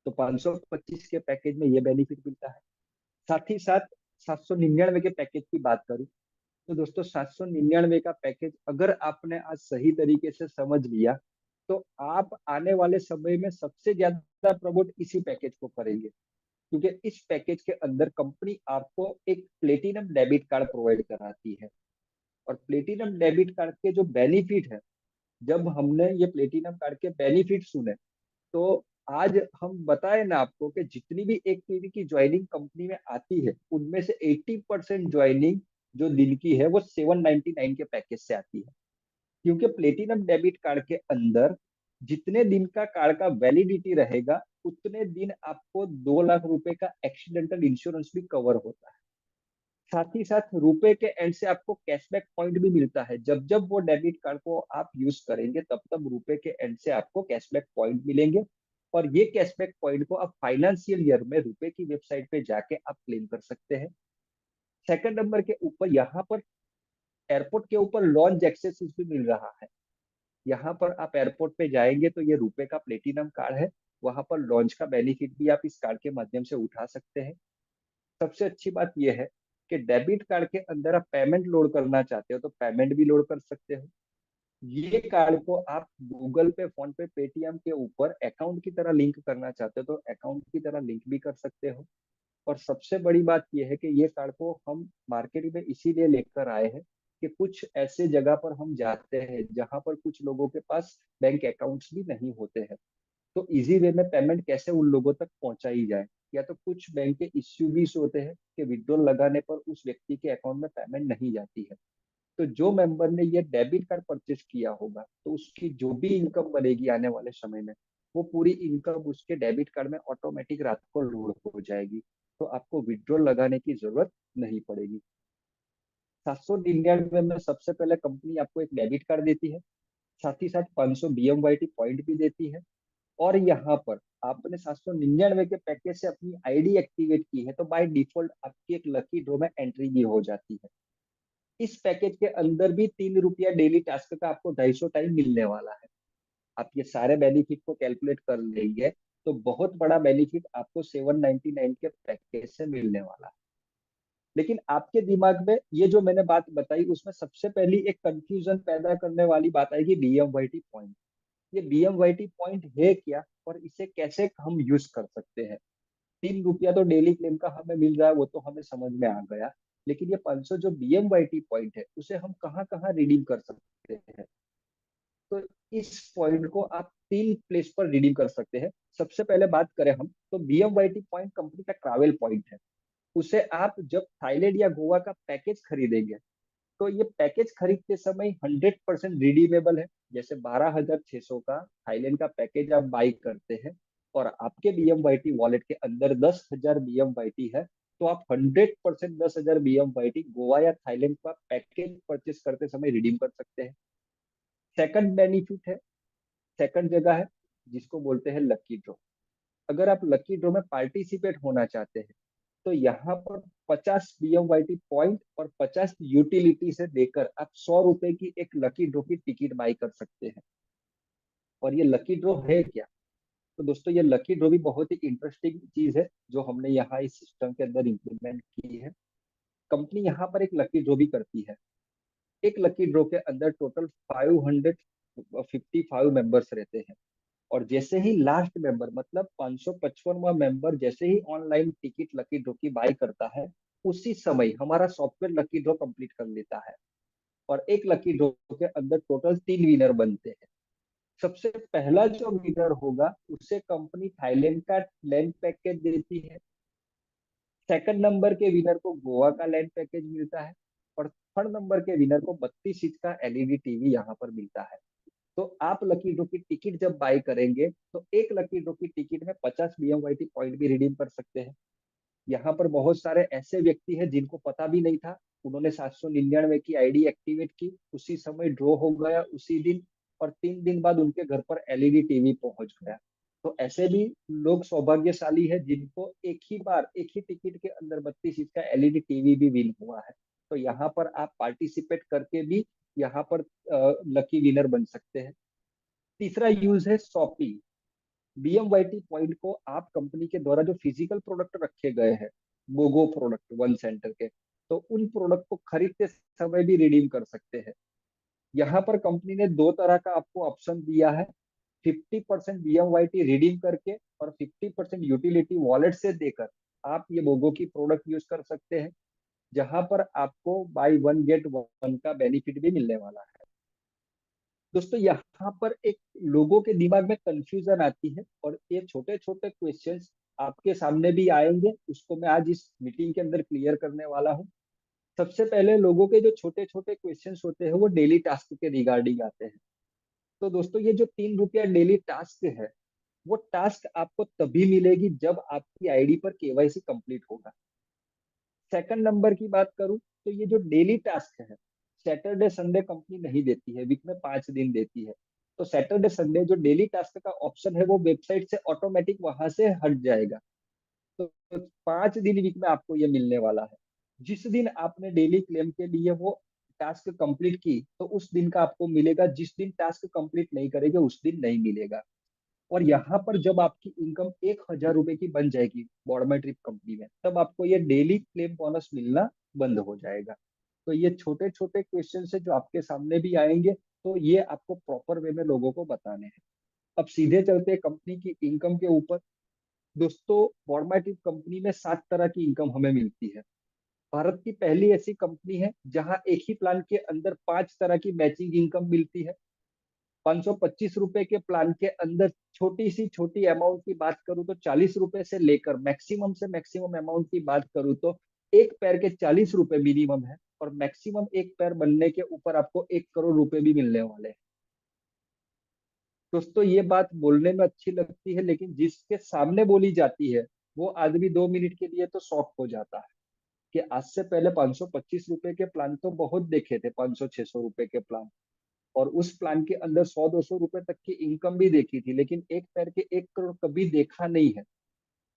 तो 525 के पैकेज में ये बेनिफिट मिलता है। साथ ही साथ 799 के पैकेज की बात करूं, तो दोस्तों 799 का पैकेज अगर आपने आज सही तरीके से समझ लिया, तो आप आने वाले समय में सबसे ज्यादा प्रमोट इसी पैकेज को करेंगे। क्योंकि इस पैकेज के अंदर कंपनी आपको एक प्लेटिनम डेबिट कार्ड प्रोवाइड कराती है। और प्लेटिनम डेबिट कार्ड के जो बेनिफिट है, जब हमने ये प्लेटिनम कार्ड के बेनिफिट सुने, तो आज हम बताए ना आपको कि जितनी भी एक टीवी की ज्वाइनिंग कंपनी में आती है, उनमें से 80% ज्वाइनिंग जो दिन की है वो 799 के पैकेज से आती है। क्योंकि प्लेटिनम डेबिट कार्ड के अंदर जितने दिन का कार्ड का वैलिडिटी रहेगा, उतने दिन आपको 2 लाख रुपए का एक्सीडेंटल इंश्योरेंस भी कवर होता है। साथ ही साथ रुपए के एंड से आपको कैशबैक पॉइंट भी मिलता है। जब जब वो डेबिट कार्ड को आप यूज करेंगे, तब तब रुपए के एंड से आपको कैशबैक पॉइंट मिलेंगे। और ये कैशबैक पॉइंट को आप फाइनेंशियल ईयर में रुपए की वेबसाइट पे जाके आप क्लेम कर सकते हैं। सेकंड नंबर के ऊपर यहाँ पर एयरपोर्ट के ऊपर लॉन्च एक्सेस भी मिल रहा है। यहाँ पर आप एयरपोर्ट पे जाएंगे तो ये रुपए का प्लेटिनम कार्ड है, वहां पर लॉन्च का बेनिफिट भी आप इस कार्ड के माध्यम से उठा सकते हैं। सबसे अच्छी बात यह है कि डेबिट कार्ड के अंदर आप पेमेंट लोड करना चाहते हो तो पेमेंट भी लोड कर सकते हो। ये कार्ड को आप गूगल पे, फोन पे, पेटीएम के ऊपर अकाउंट की तरह लिंक करना चाहते हो तो अकाउंट की तरह लिंक भी कर सकते हो। और सबसे बड़ी बात यह है कि ये कार्ड को हम मार्केट में इसीलिए लेकर आए हैं कि कुछ ऐसे जगह पर हम जाते हैं जहां पर कुछ लोगों के पास बैंक अकाउंट्स भी नहीं होते हैं। तो इजी वे में पेमेंट कैसे उन लोगों तक पहुंचाई जाए। या तो कुछ बैंक के इश्यू भी होते हैं कि विड्रॉल लगाने पर उस व्यक्ति के अकाउंट में पेमेंट नहीं जाती है। तो जो मेंबर ने ये डेबिट कार्ड परचेज किया होगा, तो उसकी जो भी इनकम बनेगी आने वाले समय में, वो पूरी इनकम उसके डेबिट कार्ड में ऑटोमेटिक रात को लोड हो जाएगी। तो आपको विड्रॉल लगाने की जरूरत नहीं पड़ेगी। 799 में सबसे पहले कंपनी आपको एक डेबिट कार्ड देती है, साथ ही साथ 500 BMYT पॉइंट भी देती है। और यहाँ पर आपने 799 के पैकेज से अपनी आईडी एक्टिवेट की है तो बाय डिफॉल्ट आपकी एक लकी ड्रॉ में एंट्री भी हो जाती है। इस पैकेज के अंदर भी 3 रुपया डेली टास्क का आपको 250 टाइम मिलने वाला है। आप ये सारे बेनिफिट को कैलकुलेट कर लेंगे तो बहुत बड़ा बेनिफिट आपको 799 के पैकेज से मिलने वाला है। लेकिन आपके दिमाग में ये जो मैंने बात बताई, उसमें सबसे पहली एक कंफ्यूजन पैदा करने वाली बात आएगी BMYT पॉइंट। ये BMYT पॉइंट है क्या और इसे कैसे हम यूज कर सकते हैं। 3 रुपया तो डेली क्लेम का हमें मिल रहा है, वो तो हमें समझ में आ गया। लेकिन ये 500 जो BMYT पॉइंट है, उसे हम कहाँ कहाँ रिडीम कर सकते हैं। तो इस पॉइंट को आप 3 प्लेस पर रिडीम कर सकते हैं। सबसे पहले बात करें हम, तो BMYT पॉइंट कंपनी का ट्रैवल पॉइंट है। उसे आप जब थाईलैंड या गोवा का पैकेज खरीदेंगे, तो ये पैकेज खरीदते समय 100% रिडीमेबल है। जैसे 12,600 का थाईलैंड का पैकेज आप बाई करते हैं और आपके BMYT वॉलेट के अंदर 10,000 BMYT है, तो आप 100% 10,000 BMYT गोवा या थाईलैंड का पैकेज परचेस करते समय रिडीम कर सकते हैं। सेकंड बेनिफिट है, सेकंड जगह है जिसको बोलते हैं लकी ड्रॉ। अगर आप लकी ड्रॉ में पार्टिसिपेट होना चाहते हैं, तो यहाँ पर 50 BMYT पॉइंट और 50 यूटिलिटी से देकर आप 100 रुपए की एक लकी ड्रॉ की टिकट बाई कर सकते हैं। और ये लकी ड्रॉ है क्या? तो दोस्तों, ये लकी ड्रॉ भी बहुत ही इंटरेस्टिंग चीज है जो हमने यहाँ इस सिस्टम के अंदर इम्प्लीमेंट की है। कंपनी यहाँ पर एक लकी ड्रॉ भी करती है। एक लकी ड्रॉ के अंदर टोटल 555 मेंबर्स रहते हैं। और जैसे ही लास्ट मेंबर, मतलब 555वां मेंबर जैसे ही ऑनलाइन टिकट लकी ड्रॉ की बाई करता है, उसी समय हमारा सॉफ्टवेयर लकी ड्रॉ कंप्लीट कर लेता है। और एक लकी ड्रॉ के अंदर टोटल 3 विनर बनते हैं। सबसे पहला जो विनर होगा उसे कंपनी थाईलैंड का लैंड पैकेज देती है। सेकंड नंबर के विनर को गोवा का लैंड पैकेज मिलता है। और थर्ड नंबर के विनर को 32 इंच का एलईडी टीवी यहाँ पर मिलता है। तो आप लकी ड्रॉ की टिकट जब बाय करेंगे, तो एक लकी ड्रॉ की टिकट में 50 BMYT पॉइंट भी रिडीम कर सकते हैं। यहाँ पर बहुत सारे ऐसे व्यक्ति हैं जिनको पता भी नहीं था, उन्होंने 799 की आईडी एक्टिवेट की, उसी समय ड्रॉ हो गया उसी दिन। और 3 दिन बाद उनके घर पर एलईडी टीवी पहुंच गया। तो ऐसे भी लोग सौभाग्यशाली है जिनको एक ही बार एक ही टिकट के अंदर 32 इंच का एलईडी टीवी भी विन हुआ है। तो यहाँ पर आप पार्टिसिपेट करके भी यहाँ पर लकी विनर बन सकते हैं। तीसरा यूज है शॉपिंग। BMYT पॉइंट को आप कंपनी के द्वारा जो फिजिकल प्रोडक्ट रखे गए हैं, गोगो प्रोडक्ट वन सेंटर के, तो उन प्रोडक्ट को खरीदते समय भी रिडीम कर सकते हैं। यहाँ पर कंपनी ने 2 तरह का आपको ऑप्शन दिया है। 50% BMYT रिडीम करके और 50% यूटिलिटी वॉलेट से देकर आप ये मोगो की प्रोडक्ट यूज कर सकते हैं, जहां पर आपको बाय वन गेट वन का बेनिफिट भी मिलने वाला है। दोस्तों यहाँ पर एक लोगों के दिमाग में कंफ्यूजन आती है, और ये छोटे छोटे क्वेश्चंस आपके सामने भी आएंगे, उसको मैं आज इस मीटिंग के अंदर क्लियर करने वाला हूँ। सबसे पहले लोगों के जो छोटे छोटे क्वेश्चंस होते हैं वो डेली टास्क के रिगार्डिंग आते हैं। तो दोस्तों ये जो 3 रुपया डेली टास्क है, वो टास्क आपको तभी मिलेगी जब आपकी आईडी पर केवाईसी कंप्लीट होगा। सेकंड नंबर की बात करूं तो ये जो डेली टास्क है, सैटरडे संडे कंपनी नहीं देती है, वीक में 5 दिन देती है। तो सैटरडे संडे जो डेली टास्क का ऑप्शन है वो वेबसाइट से ऑटोमेटिक वहां से हट जाएगा। तो 5 दिन वीक में आपको ये मिलने वाला है। जिस दिन आपने डेली क्लेम के लिए वो टास्क कंप्लीट की तो उस दिन का आपको मिलेगा, जिस दिन टास्क कंप्लीट नहीं करेंगे उस दिन नहीं मिलेगा। और यहाँ पर जब आपकी इनकम 1,000 रुपए की बन जाएगी बॉर्डमा ट्रिप कंपनी में, तब आपको ये डेली क्लेम बोनस मिलना बंद हो जाएगा। तो ये छोटे छोटे क्वेश्चन है जो आपके सामने भी आएंगे, तो ये आपको प्रॉपर वे में लोगों को बताने हैं। अब सीधे चलते हैं कंपनी की इनकम के ऊपर। दोस्तों बॉर्डमा ट्रिप कंपनी में 7 तरह की इनकम हमें मिलती है। भारत की पहली ऐसी कंपनी है जहां एक ही प्लान के अंदर 5 तरह की मैचिंग इनकम मिलती है। 525 रुपए के प्लान के अंदर छोटी सी छोटी अमाउंट की बात करूं तो 40 रुपए से लेकर मैक्सिमम से मैक्सिमम अमाउंट की बात करूं तो एक पैर के 40 रुपए मिनिमम है, और मैक्सिमम एक पैर बनने के ऊपर आपको 1 करोड़ रुपए भी मिलने वाले हैं। दोस्तों ये बात बोलने में अच्छी लगती है, लेकिन जिसके सामने बोली जाती है वो आदमी 2 मिनट के लिए तो शॉक हो जाता है कि आज से पहले 525 रुपए के प्लान तो बहुत देखे थे, 500-600 रुपए के प्लान, और उस प्लान के अंदर 100-200 रुपए तक की इनकम भी देखी थी, लेकिन एक पैर के 1 करोड़ कभी देखा नहीं है।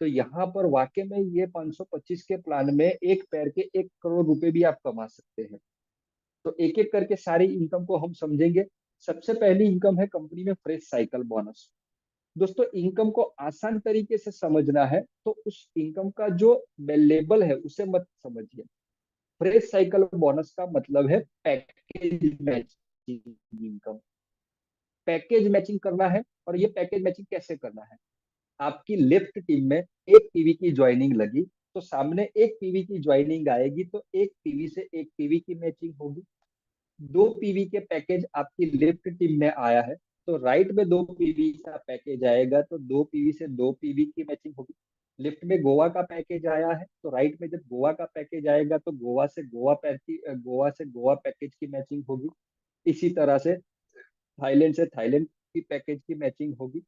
तो यहाँ पर वाकई में ये 525 के प्लान में एक पैर के 1 करोड़ रुपए भी आप कमा सकते हैं। तो एक एक करके सारी इनकम को हम समझेंगे। सबसे पहली इनकम है कंपनी में फ्रेश साइकिल बोनस। दोस्तों इनकम को आसान तरीके से समझना है तो उस इनकम का जो लेबल है उसे मत समझिए। फ्रेश साइकिल बोनस का मतलब है package matching income. Package matching करना है, और ये पैकेज मैचिंग कैसे करना है? आपकी लेफ्ट टीम में एक पीवी की ज्वाइनिंग लगी, तो सामने एक पीवी की ज्वाइनिंग आएगी तो एक पीवी से एक पीवी की मैचिंग होगी। 2 पीवी के पैकेज आपकी लेफ्ट टीम में आया है, तो राइट में 2 पीवी का पैकेज आएगा तो 2 पीवी से 2 पीवी की मैचिंग होगी। लेफ्ट में गोवा का पैकेज आया है, तो राइट में जब गोवा का पैकेज आएगा तो गोवा से गोवा पैकेज की मैचिंग होगी। इसी तरह से थाईलैंड से थाईलैंड की पैकेज की मैचिंग होगी।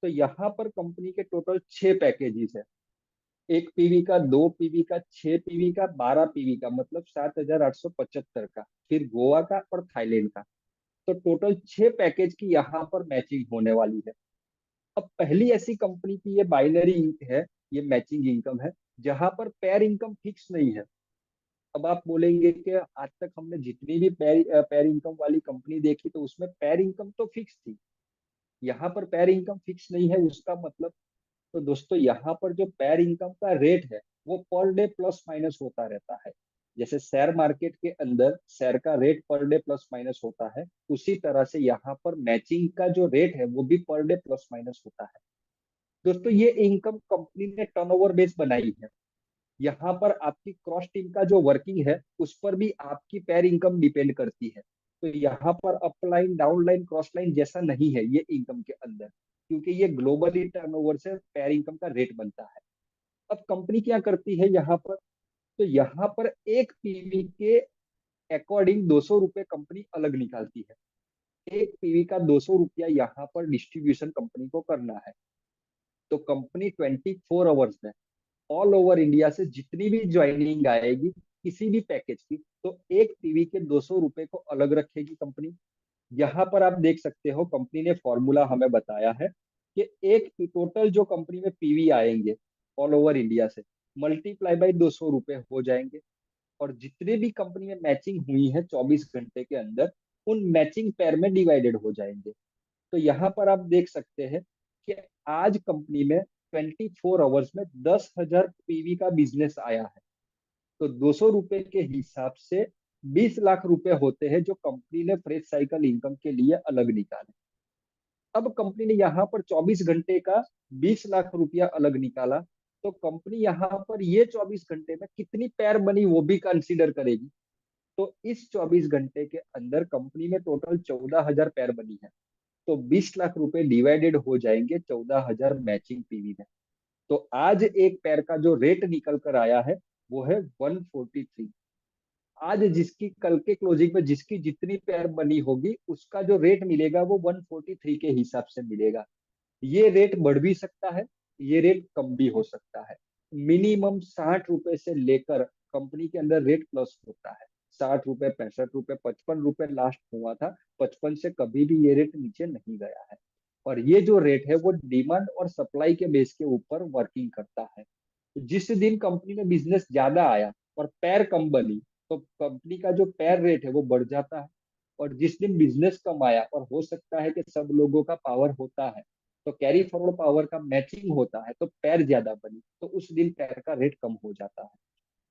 तो यहाँ पर कंपनी के टोटल 6 पैकेजेस है। 1 पीवी का, 2 पीवी का, 6 पीवी का, 12 पीवी का, मतलब 7,875 का, फिर गोवा का और थाईलैंड का। तो टोटल 6 पैकेज की यहाँ पर मैचिंग होने वाली है। अब पहली ऐसी कंपनी की ये बाइनरी है, ये मैचिंग इनकम है, जहां पर पेयर इनकम फिक्स नहीं है। अब आप बोलेंगे कि आज तक हमने जितनी भी पेयर इनकम वाली कंपनी देखी तो उसमें पेयर इनकम तो फिक्स थी, यहाँ पर पेयर इनकम फिक्स नहीं है, उसका मतलब? तो दोस्तों यहाँ पर जो पेयर इनकम का रेट है वो पर डे प्लस माइनस होता रहता है। जैसे शेयर मार्केट के अंदर शेयर का rate per debt plus minus होता है, उसी तरह से यहाँ पर मैचिंग का जो रेट है वो भी पर डे प्लस माइनस होता है। दोस्तों ये इनकम कंपनी ने टर्नओवर बेस बनाई है। यहाँ पर आपकी क्रॉस टीम का जो वर्किंग है उस पर भी आपकी पेयर इनकम डिपेंड करती है। तो यहाँ पर upline down line cross line जैसा नहीं है ये इनकम के अंदर, क्योंकि ये ग्लोबली टर्नओवर से पेयर इनकम का रेट बनता है। अब कंपनी क्या करती है यहाँ पर? तो यहाँ पर एक पीवी के अकॉर्डिंग 200 रुपए कंपनी अलग निकालती है। एक पीवी का 200 रुपया यहाँ पर डिस्ट्रीब्यूशन कंपनी को करना है। तो कंपनी 24 आवर्स में ऑल ओवर इंडिया से जितनी भी ज्वाइनिंग आएगी किसी भी पैकेज की, तो एक पीवी के 200 रुपए को अलग रखेगी कंपनी। यहाँ पर आप देख सकते हो कंपनी ने फॉर्मूला हमें बताया है कि एक टोटल जो कंपनी में पीवी आएंगे ऑल ओवर इंडिया से, मल्टीप्लाई बाई 200 रुपए हो जाएंगे, और जितने भी कंपनी में मैचिंग हुई है 24 घंटे के अंदर उन मैचिंग पेयर में डिवाइडेड हो जाएंगे। तो यहाँ पर आप देख सकते हैं कि आज कंपनी में 24 आवर्स में 10,000 पीवी का बिजनेस आया है। तो 200 रुपए के हिसाब से 20 लाख रुपए होते हैं जो कंपनी ने फ्रेश साइकिल इनकम के लिए अलग निकाले। अब कंपनी ने यहाँ पर 24 घंटे का 20 लाख रुपया अलग निकाला, तो कंपनी यहाँ पर ये 24 घंटे में कितनी पैर बनी वो भी कंसीडर करेगी। तो इस 24 घंटे के अंदर कंपनी में टोटल 14,000 पैर बनी है। तो 20 लाख रुपए डिवाइडेड हो जाएंगे 14,000 मैचिंग पीवी में। तो आज एक पैर का जो रेट निकल कर आया है वो है 143। आज जिसकी कल के क्लोजिंग में जिसकी जितनी पेयर बनी होगी उसका जो रेट मिलेगा वो 143 के हिसाब से मिलेगा। ये रेट बढ़ भी सकता है, ये रेट कम भी हो सकता है। मिनिमम 60 रुपए से लेकर कंपनी के अंदर रेट प्लस होता है। 60 रुपए, 65 रुपए, 55 रुपए लास्ट हुआ था। 55 से कभी भी ये रेट नीचे नहीं गया है। और ये जो रेट है वो डिमांड और सप्लाई के बेस के ऊपर वर्किंग करता है। जिस दिन कंपनी में बिजनेस ज्यादा आया और पैर कम बनी, तो कंपनी का जो पैर रेट है वो बढ़ जाता है। और जिस दिन बिजनेस कम आया और हो सकता है कि सब लोगों का पावर होता है, तो कैरी फॉरवर्ड पावर का मैचिंग होता है, तो पैर ज्यादा बनी, तो उस दिन पैर का रेट कम हो जाता है।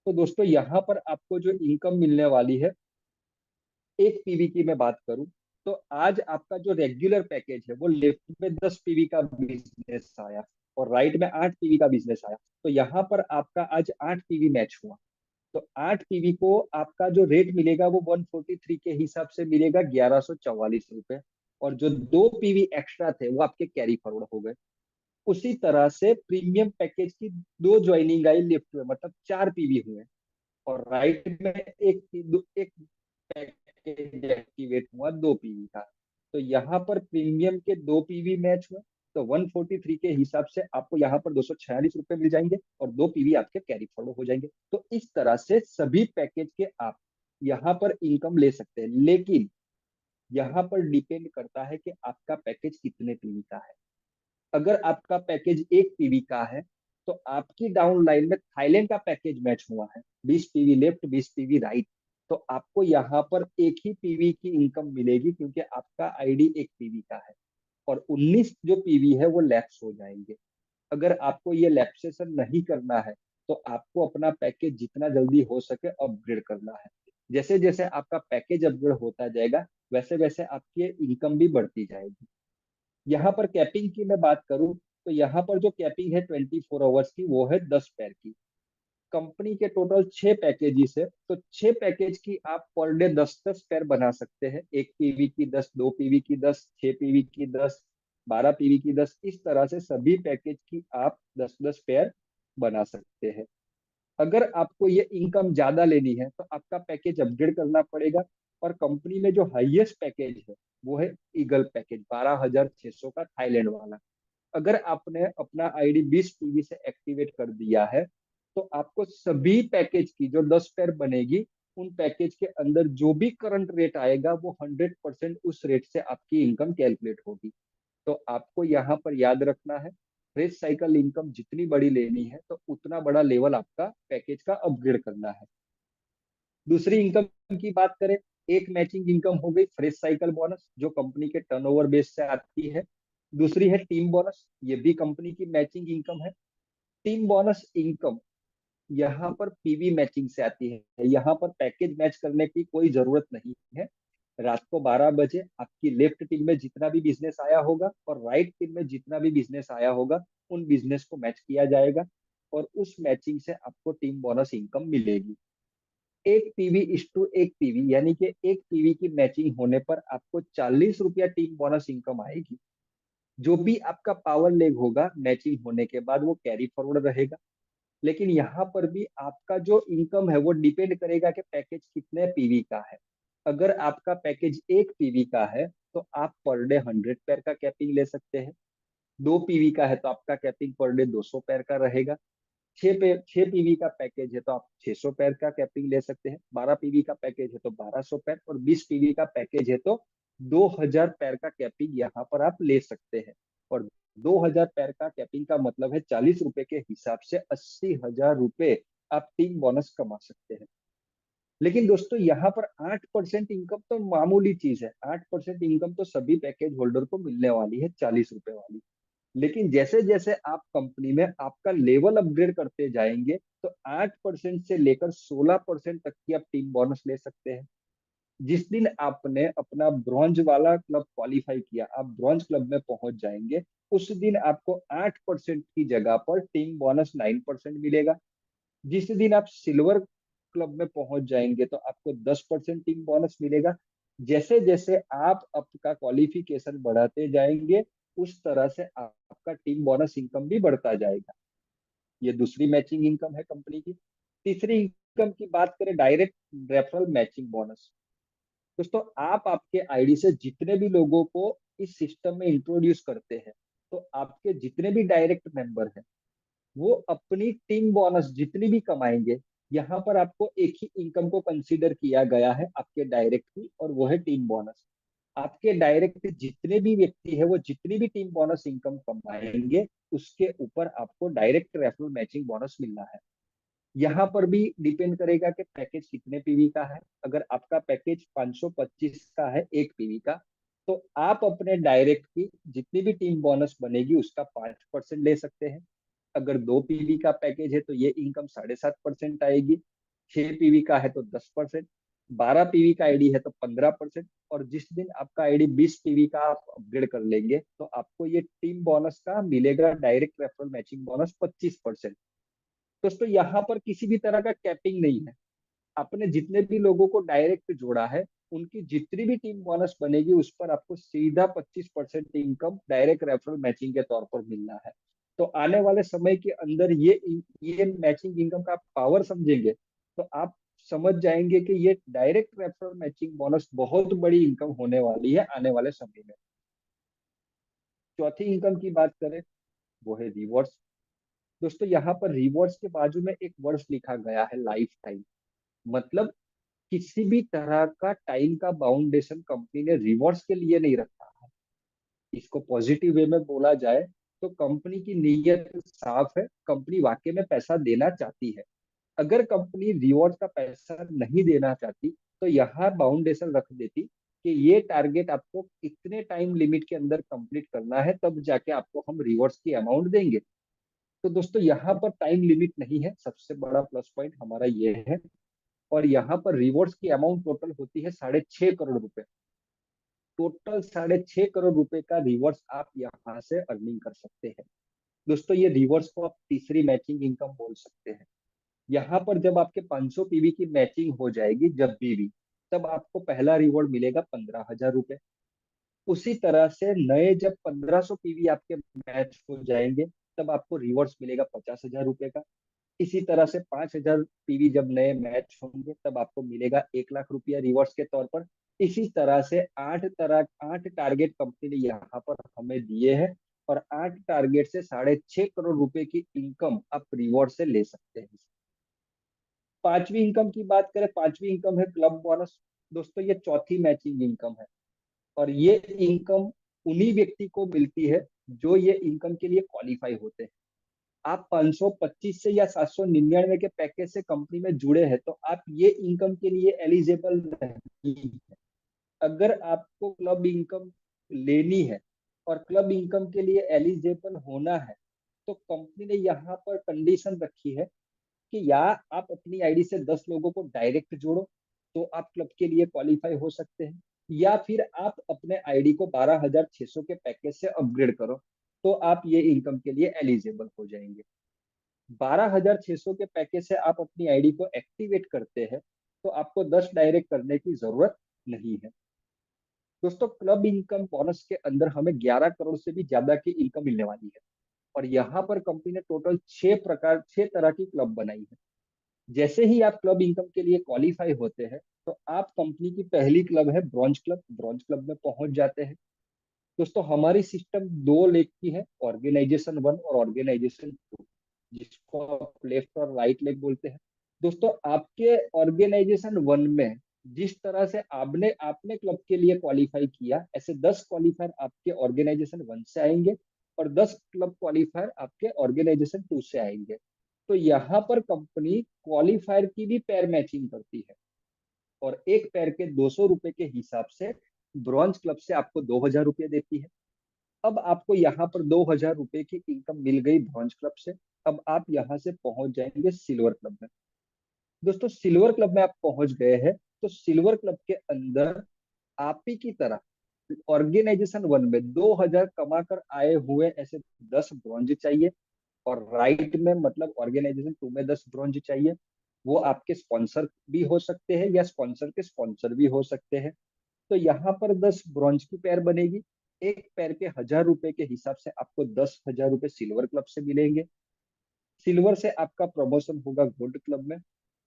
तो दोस्तों यहाँ पर आपको जो इनकम मिलने वाली है, एक पीवी की मैं बात करूं, तो आज आपका जो रेगुलर पैकेज है वो लेफ्ट में 10 पीवी का बिजनेस आया और राइट में 8 पीवी का बिजनेस आया। तो यहाँ पर आपका आज 8 पीवी मैच हुआ। तो 8 पीवी को आपका जो रेट मिलेगा वो 143 के हिसाब से मिलेगा 1144 रुपए। और जो 2 पीवी एक्स्ट्रा थे वो आपके कैरी फॉरवर्ड हो गए। उसी तरह से प्रीमियम पैकेज की दो ज्वाइनिंग आई लेफ्ट में, मतलब 4 पीवी हुए। और राइट में एक पैकेज एक्टिवेट हुआ 2 पीवी का। तो यहाँ पर प्रीमियम के 2 पीवी मैच हुए। तो 143 के हिसाब से आपको यहाँ पर 246 रुपए मिल जाएंगे और 2 पीवी आपके कैरी फॉरवर्ड हो जाएंगे। तो इस तरह से सभी पैकेज के आप यहाँ पर इनकम ले सकते हैं। लेकिन यहाँ पर डिपेंड करता है कि आपका पैकेज कितने पीवी का है। अगर आपका पैकेज 1 पीवी का है, तो आपकी डाउन लाइन में थाईलैंड का पैकेज मैच हुआ है, 20 पीवी लेफ्ट, 20 पीवी राइट। तो आपको यहाँ पर एक ही पीवी की इनकम मिलेगी क्योंकि आपका आईडी 1 पीवी का है। और 19 जो पीवी है वो लैप्स हो जाएंगे। अगर आपको ये लैप्सेशन नहीं करना है, तो आपको अपना पैकेज जितना जल्दी हो सके अपग्रेड करना है। जैसे जैसे आपका पैकेज अपग्रेड होता जाएगा, वैसे वैसे आपकी इनकम भी बढ़ती जाएगी। यहाँ पर कैपिंग की मैं बात करूं, तो यहाँ पर जो कैपिंग है 24 आवर्स की वो है 10 पैर की। कंपनी के टोटल 6 पैकेजेस है, तो 6 पैकेज की आप पर डे 10-10 पैर बना सकते हैं। 1 पीवी की 10, 2 पीवी की 10, 6 पीवी की 10, 12 पीवी की 10, इस तरह से सभी पैकेज की आप 10-10 पैर बना सकते हैं। अगर आपको ये इनकम ज्यादा लेनी है तो आपका पैकेज अपग्रेड करना पड़ेगा। और कंपनी में जो हाईएस्ट पैकेज है वो है ईगल पैकेज, 12,600 का, थाईलैंड वाला। अगर आपने अपना आईडी 20 पीवी से एक्टिवेट कर दिया है, तो आपको सभी पैकेज की जो 10 पैर बनेगी, उन पैकेज के अंदर जो भी करंट रेट आएगा वो 100% उस रेट से आपकी इनकम कैलकुलेट होगी। तो आपको यहाँ पर याद रखना है, फ्रेश साइकिल इनकम जितनी बड़ी लेनी है तो उतना बड़ा लेवल आपका पैकेज का अपग्रेड करना है। दूसरी इनकम की बात करें, एक मैचिंग इनकम हो गई फ्रेश साइकिल बोनस, जो कंपनी के टर्नओवर बेस से आती है। दूसरी है टीम बोनस, ये भी कंपनी की मैचिंग इनकम है। टीम बोनस इनकम यहाँ पर पीवी मैचिंग से आती है। यहाँ पर पैकेज मैच करने की कोई जरूरत नहीं है। रात को 12 बजे आपकी लेफ्ट टीम में जितना भी बिजनेस आया होगा और राइट टीम में जितना भी बिजनेस आया होगा, उन बिजनेस को मैच किया जाएगा और उस मैचिंग से आपको टीम बोनस इनकम मिलेगी। 1 पीवी इस टू 1 पीवी, यानी कि 1 पीवी की मैचिंग होने पर आपको 40 रुपया टीम बोनस इनकम आएगी। जो भी आपका पावर लेग होगा मैचिंग होने के बाद वो कैरी फॉरवर्ड रहेगा। लेकिन यहाँ पर भी आपका जो इनकम है वो डिपेंड करेगा कि पैकेज कितने पीवी का है। अगर आपका पैकेज 1 पीवी का है, तो आप पर डे 100 पैर का कैपिंग ले सकते हैं। 2 पीवी का है तो आपका कैपिंग पर डे 200 पैर का रहेगा। 6 पीवी का पैकेज है तो आप 600 पैर का कैपिंग ले सकते हैं। 12 पीवी का पैकेज है तो 1200 पैर, और 20 पीवी का पैकेज है तो 2,000 पैर का कैपिंग यहाँ पर आप ले सकते हैं। और 2,000 पैर का कैपिंग का मतलब है 40 रुपए के हिसाब से 80,000 रुपए आप टीम बोनस कमा सकते हैं। लेकिन दोस्तों यहाँ पर 8% इनकम तो मामूली चीज है। 8% इनकम तो सभी पैकेज होल्डर को मिलने वाली है, 40 रुपए वाली। लेकिन जैसे जैसे आप कंपनी में आपका लेवल अपग्रेड करते जाएंगे, तो 8% से लेकर 16% तक की आप टीम बोनस ले सकते हैं। जिस दिन आपने अपना ब्रॉन्ज वाला क्लब क्वालिफाई किया, आप ब्रॉन्ज क्लब में पहुंच जाएंगे, उस दिन आपको 8% की जगह पर टीम बोनस 9% मिलेगा। जिस दिन आप सिल्वर क्लब में पहुंच जाएंगे तो आपको 10% टीम बोनस मिलेगा। जैसे जैसे आप आपका क्वालिफिकेशन बढ़ाते जाएंगे, उस तरह से आपका टीम बोनस इनकम भी बढ़ता जाएगा। ये दूसरी मैचिंग इनकम है कंपनी की। तीसरी इनकम की बात करें, डायरेक्ट रेफरल मैचिंग बोनस। दोस्तों, आप आपके आईडी से जितने भी लोगों को इस सिस्टम में इंट्रोड्यूस करते हैं, तो आपके जितने भी डायरेक्ट मेंबर हैं, वो अपनी टीम बोनस जितनी भी कमाएंगे, यहाँ पर आपको एक ही इनकम को कंसीडर किया गया है आपके डायरेक्ट की, और वो है टीम बोनस। आपके डायरेक्ट जितने भी व्यक्ति है, वो जितनी भी टीम बोनस इनकम कमाएंगे, उसके ऊपर आपको डायरेक्ट रेफरल मैचिंग बोनस मिलना है। यहाँ पर भी डिपेंड करेगा कि पैकेज कितने पीवी का है। अगर आपका पैकेज 525 का है, 1 पीवी का, तो आप अपने डायरेक्ट की जितनी भी टीम बोनस बनेगी उसका 5% ले सकते हैं। अगर 2 पीवी का पैकेज है तो ये इनकम 7.5% आएगी। 6 पीवी का है तो 10%। 12 पीवी का आईडी है तो 15%। और जिस दिन आपका आईडी 20 पीवी का आप अपग्रेड कर लेंगे, तो आपको ये टीम बोनस का मिलेगा डायरेक्ट रेफरल मैचिंग बोनस 25%। दोस्तों, यहाँ पर किसी भी तरह का कैपिंग नहीं है। आपने जितने भी लोगों को डायरेक्ट जोड़ा है, उनकी जितनी भी टीम बोनस बनेगी उस पर आपको सीधा 25% इनकम डायरेक्ट रेफरल मैचिंग के तौर पर मिलना है। तो आने वाले समय के अंदर ये मैचिंग इनकम का आप पावर समझेंगे, तो आप समझ जाएंगे कि ये डायरेक्ट रेफरल मैचिंग बोनस बहुत बड़ी इनकम होने वाली है आने वाले समय में। चौथी इनकम की बात करें, वो है रिवॉर्ड्स। दोस्तों, यहाँ पर रिवॉर्ड्स के बाजू में एक वर्ड लिखा गया है, लाइफ टाइम। मतलब किसी भी तरह का टाइम का बाउंडेशन कंपनी ने रिवॉर्ड्स के लिए नहीं रखा है। इसको पॉजिटिव वे में बोला जाए तो कंपनी की नीयत साफ है, कंपनी वाकई में पैसा देना चाहती है। अगर कंपनी रिवॉर्ड का पैसा नहीं देना चाहती, तो यहाँ बाउंडेशन रख देती कि ये टारगेट आपको इतने टाइम लिमिट के अंदर कंप्लीट करना है, तब जाके आपको हम रिवॉर्ड्स की अमाउंट देंगे। तो दोस्तों, यहाँ पर टाइम लिमिट नहीं है, सबसे बड़ा प्लस पॉइंट हमारा ये है। और यहाँ पर रिवॉर्ड्स की अमाउंट टोटल होती है 6.5 करोड़ रुपए। टोटल 6.5 करोड़ रुपए का रिवॉर्ड्स आप यहाँ से अर्निंग कर सकते हैं। दोस्तों, ये रिवॉर्ड्स को आप तीसरी मैचिंग इनकम बोल सकते हैं। यहाँ पर जब आपके 500 पीवी की मैचिंग हो जाएगी, जब भी तब आपको पहला रिवॉर्ड मिलेगा 15,000 रुपए। उसी तरह से नए जब 1500 पीवी आपके मैच हो जाएंगे, तब आपको रिवॉर्ड्स मिलेगा 50,000 रुपए का। इसी तरह से 5,000 पीवी जब नए मैच होंगे, तब आपको मिलेगा 1 लाख रुपया रिवॉर्ड्स के तौर पर। इसी तरह से 8 टारगेट कंपनी ने यहाँ पर हमें दिए हैं, और 8 टारगेट से 6.5 करोड़ रुपए की इनकम आप रिवॉर्ड से ले सकते हैं। पांचवी इनकम की बात करें, पांचवी इनकम है क्लब बोनस। दोस्तों, ये चौथी मैचिंग इनकम है, और ये इनकम उन्हीं व्यक्ति को मिलती है जो ये इनकम के लिए क्वालिफाई होते हैं। आप 525 से या 799 के पैकेज से कंपनी में जुड़े हैं, तो आप ये इनकम के लिए एलिजिबल नहीं है। अगर आपको क्लब इनकम लेनी है और क्लब इनकम के लिए एलिजिबल होना है, तो कंपनी ने यहाँ पर कंडीशन रखी है कि या आप अपनी आईडी से 10 लोगों को डायरेक्ट जोड़ो, तो आप क्लब के लिए क्वालिफाई हो सकते हैं। या फिर आप अपने आईडी को 12,600 के पैकेज से अपग्रेड करो, तो आप ये इनकम के लिए एलिजिबल हो जाएंगे। 12,600 के पैकेज से आप अपनी आईडी को एक्टिवेट करते हैं, तो आपको 10 डायरेक्ट करने की जरूरत नहीं है। दोस्तों, क्लब इनकम बोनस के अंदर हमें 11 करोड़ से भी ज्यादा की इनकम मिलने वाली है। और यहाँ पर कंपनी ने टोटल 6 तरह की क्लब बनाई है। जैसे ही आप क्लब इनकम के लिए क्वालिफाई होते हैं, तो आप कंपनी की पहली क्लब है ब्रॉन्ज क्लब, ब्रॉन्ज क्लब में पहुंच जाते हैं। दोस्तों, हमारी सिस्टम 2 लेग की है, ऑर्गेनाइजेशन 1 और ऑर्गेनाइजेशन 2, जिसको आप लेफ्ट और राइट लेग बोलते हैं। दोस्तों, आपके ऑर्गेनाइजेशन 1 में जिस तरह से आपने आपने क्लब के लिए क्वालिफाई किया, ऐसे 10 क्वालिफायर आपके ऑर्गेनाइजेशन 1 से आएंगे, और 10 क्लब क्वालिफायर आपके ऑर्गेनाइजेशन 2 से आएंगे। तो यहाँ पर कंपनी क्वालिफायर की भी पेयर मैचिंग करती है, और एक पेयर के 200 रुपए के हिसाब से ब्रॉन्ज क्लब से आपको 2,000 रुपये देती है। अब आपको यहाँ पर 2,000 रुपये की इनकम मिल गई ब्रॉन्ज क्लब से। अब आप यहाँ से पहुंच जाएंगे सिल्वर क्लब में। दोस्तों, सिल्वर क्लब में आप पहुंच गए हैं, तो सिल्वर क्लब के अंदर आप ही की तरह ऑर्गेनाइजेशन वन में 2000 कमाकर आए हुए ऐसे 10 ब्रॉन्ज चाहिए, और राइट में मतलब ऑर्गेनाइजेशन टू में 10 ब्रॉन्ज चाहिए। वो आपके स्पॉन्सर भी हो सकते हैं या स्पॉन्सर के स्पॉन्सर भी हो सकते हैं। तो यहाँ पर 10 ब्रॉन्ज की पेयर बनेगी। एक पेयर के 1000 रुपए के हिसाब से आपको 10,000 रुपए सिल्वर क्लब से मिलेंगे। सिल्वर से आपका प्रमोशन होगा गोल्ड क्लब में।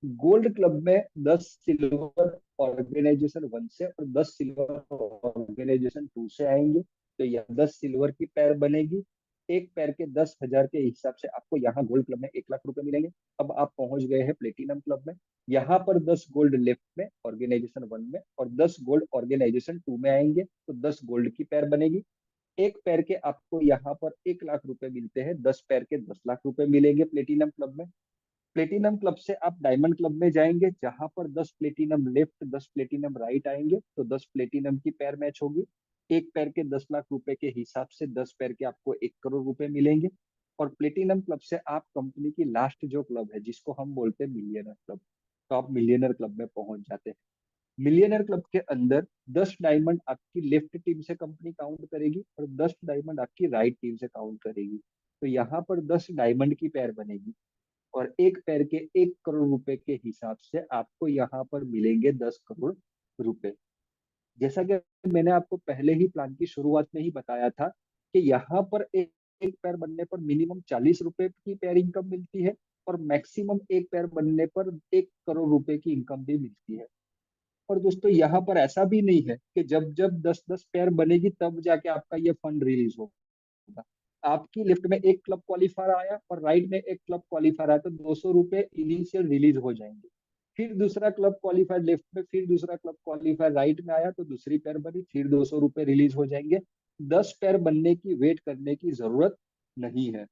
गोल्ड क्लब में 10 सिल्वर ऑर्गेनाइजेशन वन से और 10 सिल्वर ऑर्गेनाइजेशन टू से आएंगे। तो यह 10 सिल्वर की पैर बनेगी। एक पैर के 10,000 के हिसाब से आपको यहाँ गोल्ड क्लब में 1 लाख रुपए मिलेंगे। अब आप पहुंच गए हैं प्लेटिनम क्लब में। यहाँ पर 10 गोल्ड लेफ्ट में ऑर्गेनाइजेशन वन में और 10 गोल्ड ऑर्गेनाइजेशन टू में आएंगे, तो 10 गोल्ड की पैर बनेगी। एक पैर के आपको यहाँ पर 1 लाख रुपए मिलते हैं, 10 पैर के 10 लाख रुपए मिलेंगे प्लेटिनम क्लब में। प्लेटिनम क्लब से आप डायमंड क्लब में जाएंगे, जहां पर 10 प्लेटिनम लेफ्ट 10 प्लेटिनम राइट आएंगे, तो 10 प्लेटिनम की पैर मैच होगी। एक पैर के 10 लाख रुपए के हिसाब से 10 पैर के आपको 1 करोड़ रुपए मिलेंगे। और प्लेटिनम क्लब से आप कंपनी की लास्ट जो क्लब है जिसको हम बोलते हैं मिलियनर क्लब, तो आप मिलियनर क्लब में पहुंच जाते हैं। मिलियनर क्लब के अंदर 10 डायमंड आपकी लेफ्ट टीम से कंपनी काउंट करेगी और 10 डायमंड आपकी राइट टीम से काउंट करेगी। तो यहाँ पर 10 डायमंड की पैर बनेगी और एक पैर के 1 करोड़ रुपए के हिसाब से आपको यहाँ पर मिलेंगे 10 करोड़ रुपए। जैसा कि मैंने आपको पहले ही प्लान की शुरुआत में ही बताया था कि यहाँ पर एक पैर बनने पर मिनिमम 40 रुपए की पैर इनकम मिलती है और मैक्सिमम एक पैर बनने पर 1 करोड़ रुपए की इनकम भी मिलती है। और दोस्तों यहाँ पर ऐसा भी नहीं है कि जब जब 10-10 पैर बनेगी तब जाके आपका ये फंड रिलीज होगा। आपकी लेफ्ट में एक क्लब क्वालिफायर आया और राइट में एक क्लब क्वालिफायर आया, तो 200 रुपए इनिशियल रिलीज हो जाएंगे। फिर दूसरा क्लब क्वालिफायर लेफ्ट में, फिर दूसरा क्लब क्वालिफायर राइट में आया तो दूसरी पैर बनी, फिर 200 रुपए रिलीज हो जाएंगे। 10 पैर बनने की वेट करने की जरूरत नहीं है।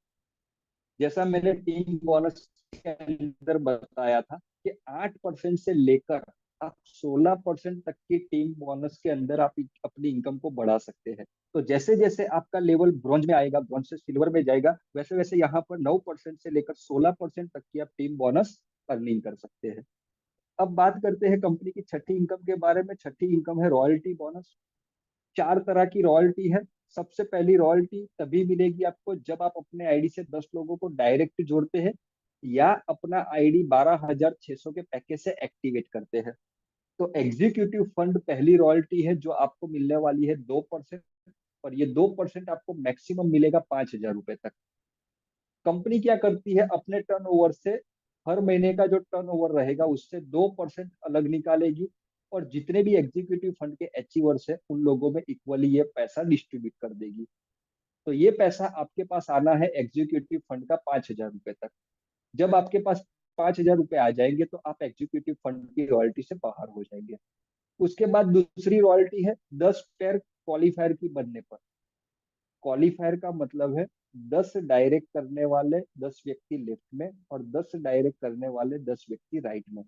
जैसा मैंने टीम बोनस के अंदर बताया था कि 8% से लेकर आप 16% तक की टीम बोनस के अंदर आप अपनी इनकम को बढ़ा सकते हैं। तो जैसे जैसे आपका लेवल ब्रॉन्ज में आएगा, ब्रॉन्ज से सिल्वर में जाएगा, वैसे वैसे यहाँ पर 9% से लेकर 16% तक की आप टीम बोनस अर्निंग कर सकते हैं। अब बात करते हैं कंपनी की छठी इनकम के बारे में। छठी इनकम है रॉयल्टी बोनस। 4 तरह की रॉयल्टी है। सबसे पहली रॉयल्टी तभी मिलेगी आपको जब आप अपने आईडी से 10 लोगों को डायरेक्ट जोड़ते हैं या अपना आईडी 12,600 के पैकेज से एक्टिवेट करते हैं। तो एग्जीक्यूटिव फंड पहली रॉयल्टी है जो आपको मिलने वाली है 2%। और ये 2% आपको मैक्सिमम मिलेगा 5,000 रुपए तक। कंपनी क्या करती है, अपने टर्नओवर से हर महीने का जो टर्नओवर रहेगा उससे 2% अलग निकालेगी और जितने भी एग्जीक्यूटिव फंड के अचीवर्स है उन लोगों में इक्वली ये पैसा डिस्ट्रीब्यूट कर देगी। तो ये पैसा आपके पास आना है एग्जीक्यूटिव फंड का 5,000 रुपए तक। जब आपके पास 5,000 रुपए आ जाएंगे तो आप एग्जीक्यूटिव फंड की रॉयल्टी से बाहर हो जाएंगे। उसके बाद दूसरी रॉयल्टी है 10 पेयर क्वालिफायर की बनने पर। क्वालिफायर का मतलब है 10 डायरेक्ट करने वाले 10 व्यक्ति लेफ्ट में और 10 डायरेक्ट करने वाले 10 व्यक्ति राइट में।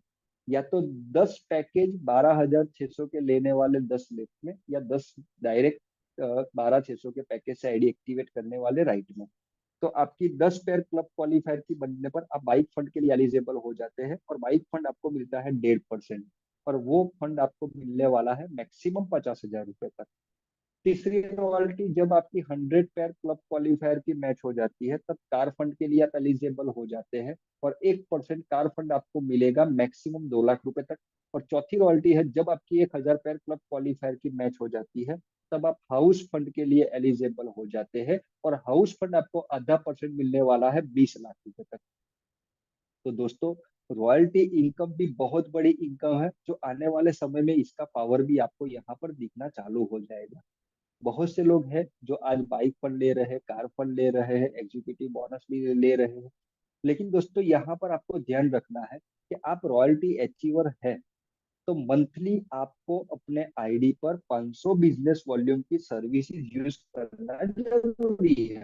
या तो 10 पैकेज 12,600 के लेने वाले 10 लेफ्ट में या 10 डायरेक्ट 12,600 के पैकेज से आईडी एक्टिवेट करने वाले राइट में। तो आपकी 10 पेयर क्लब क्वालिफायर की बनने पर आप बाइक फंड के लिए एलिजिबल हो जाते हैं और बाइक फंड आपको मिलता है 1.5%। और वो फंड आपको मिलने वाला है मैक्सिमम 50,000 रुपए तक। तीसरी रॉयल्टी जब आपकी 100 पेयर क्लब क्वालिफायर की मैच हो जाती है तब कार फंड के लिए आप एलिजिबल हो जाते हैं और 1% कार फंड आपको मिलेगा मैक्सिमम 2 लाख रुपए तक। और चौथी रॉयल्टी है जब आपकी 1,000 पेयर क्लब क्वालिफायर की मैच हो जाती है तब आप हाउस फंड के लिए एलिजिबल हो जाते हैं और हाउस फंड आपको आधा परसेंट मिलने वाला है 20 लाख रुपए तक। तो दोस्तों, रॉयल्टी इनकम भी बहुत बड़ी इनकम है जो आने वाले समय में इसका पावर भी आपको यहाँ पर दिखना चालू हो जाएगा। बहुत से लोग हैं जो आज बाइक फंड ले रहे हैं, कार फंड ले रहे हैं, एग्जीक्यूटिव बोनस भी ले रहे हैं। लेकिन दोस्तों यहाँ पर आपको ध्यान रखना है कि आप रॉयल्टी अचीवर है तो मंथली आपको अपने आईडी पर 500 बिजनेस वॉल्यूम की सर्विसेज यूज करना जरूरी है।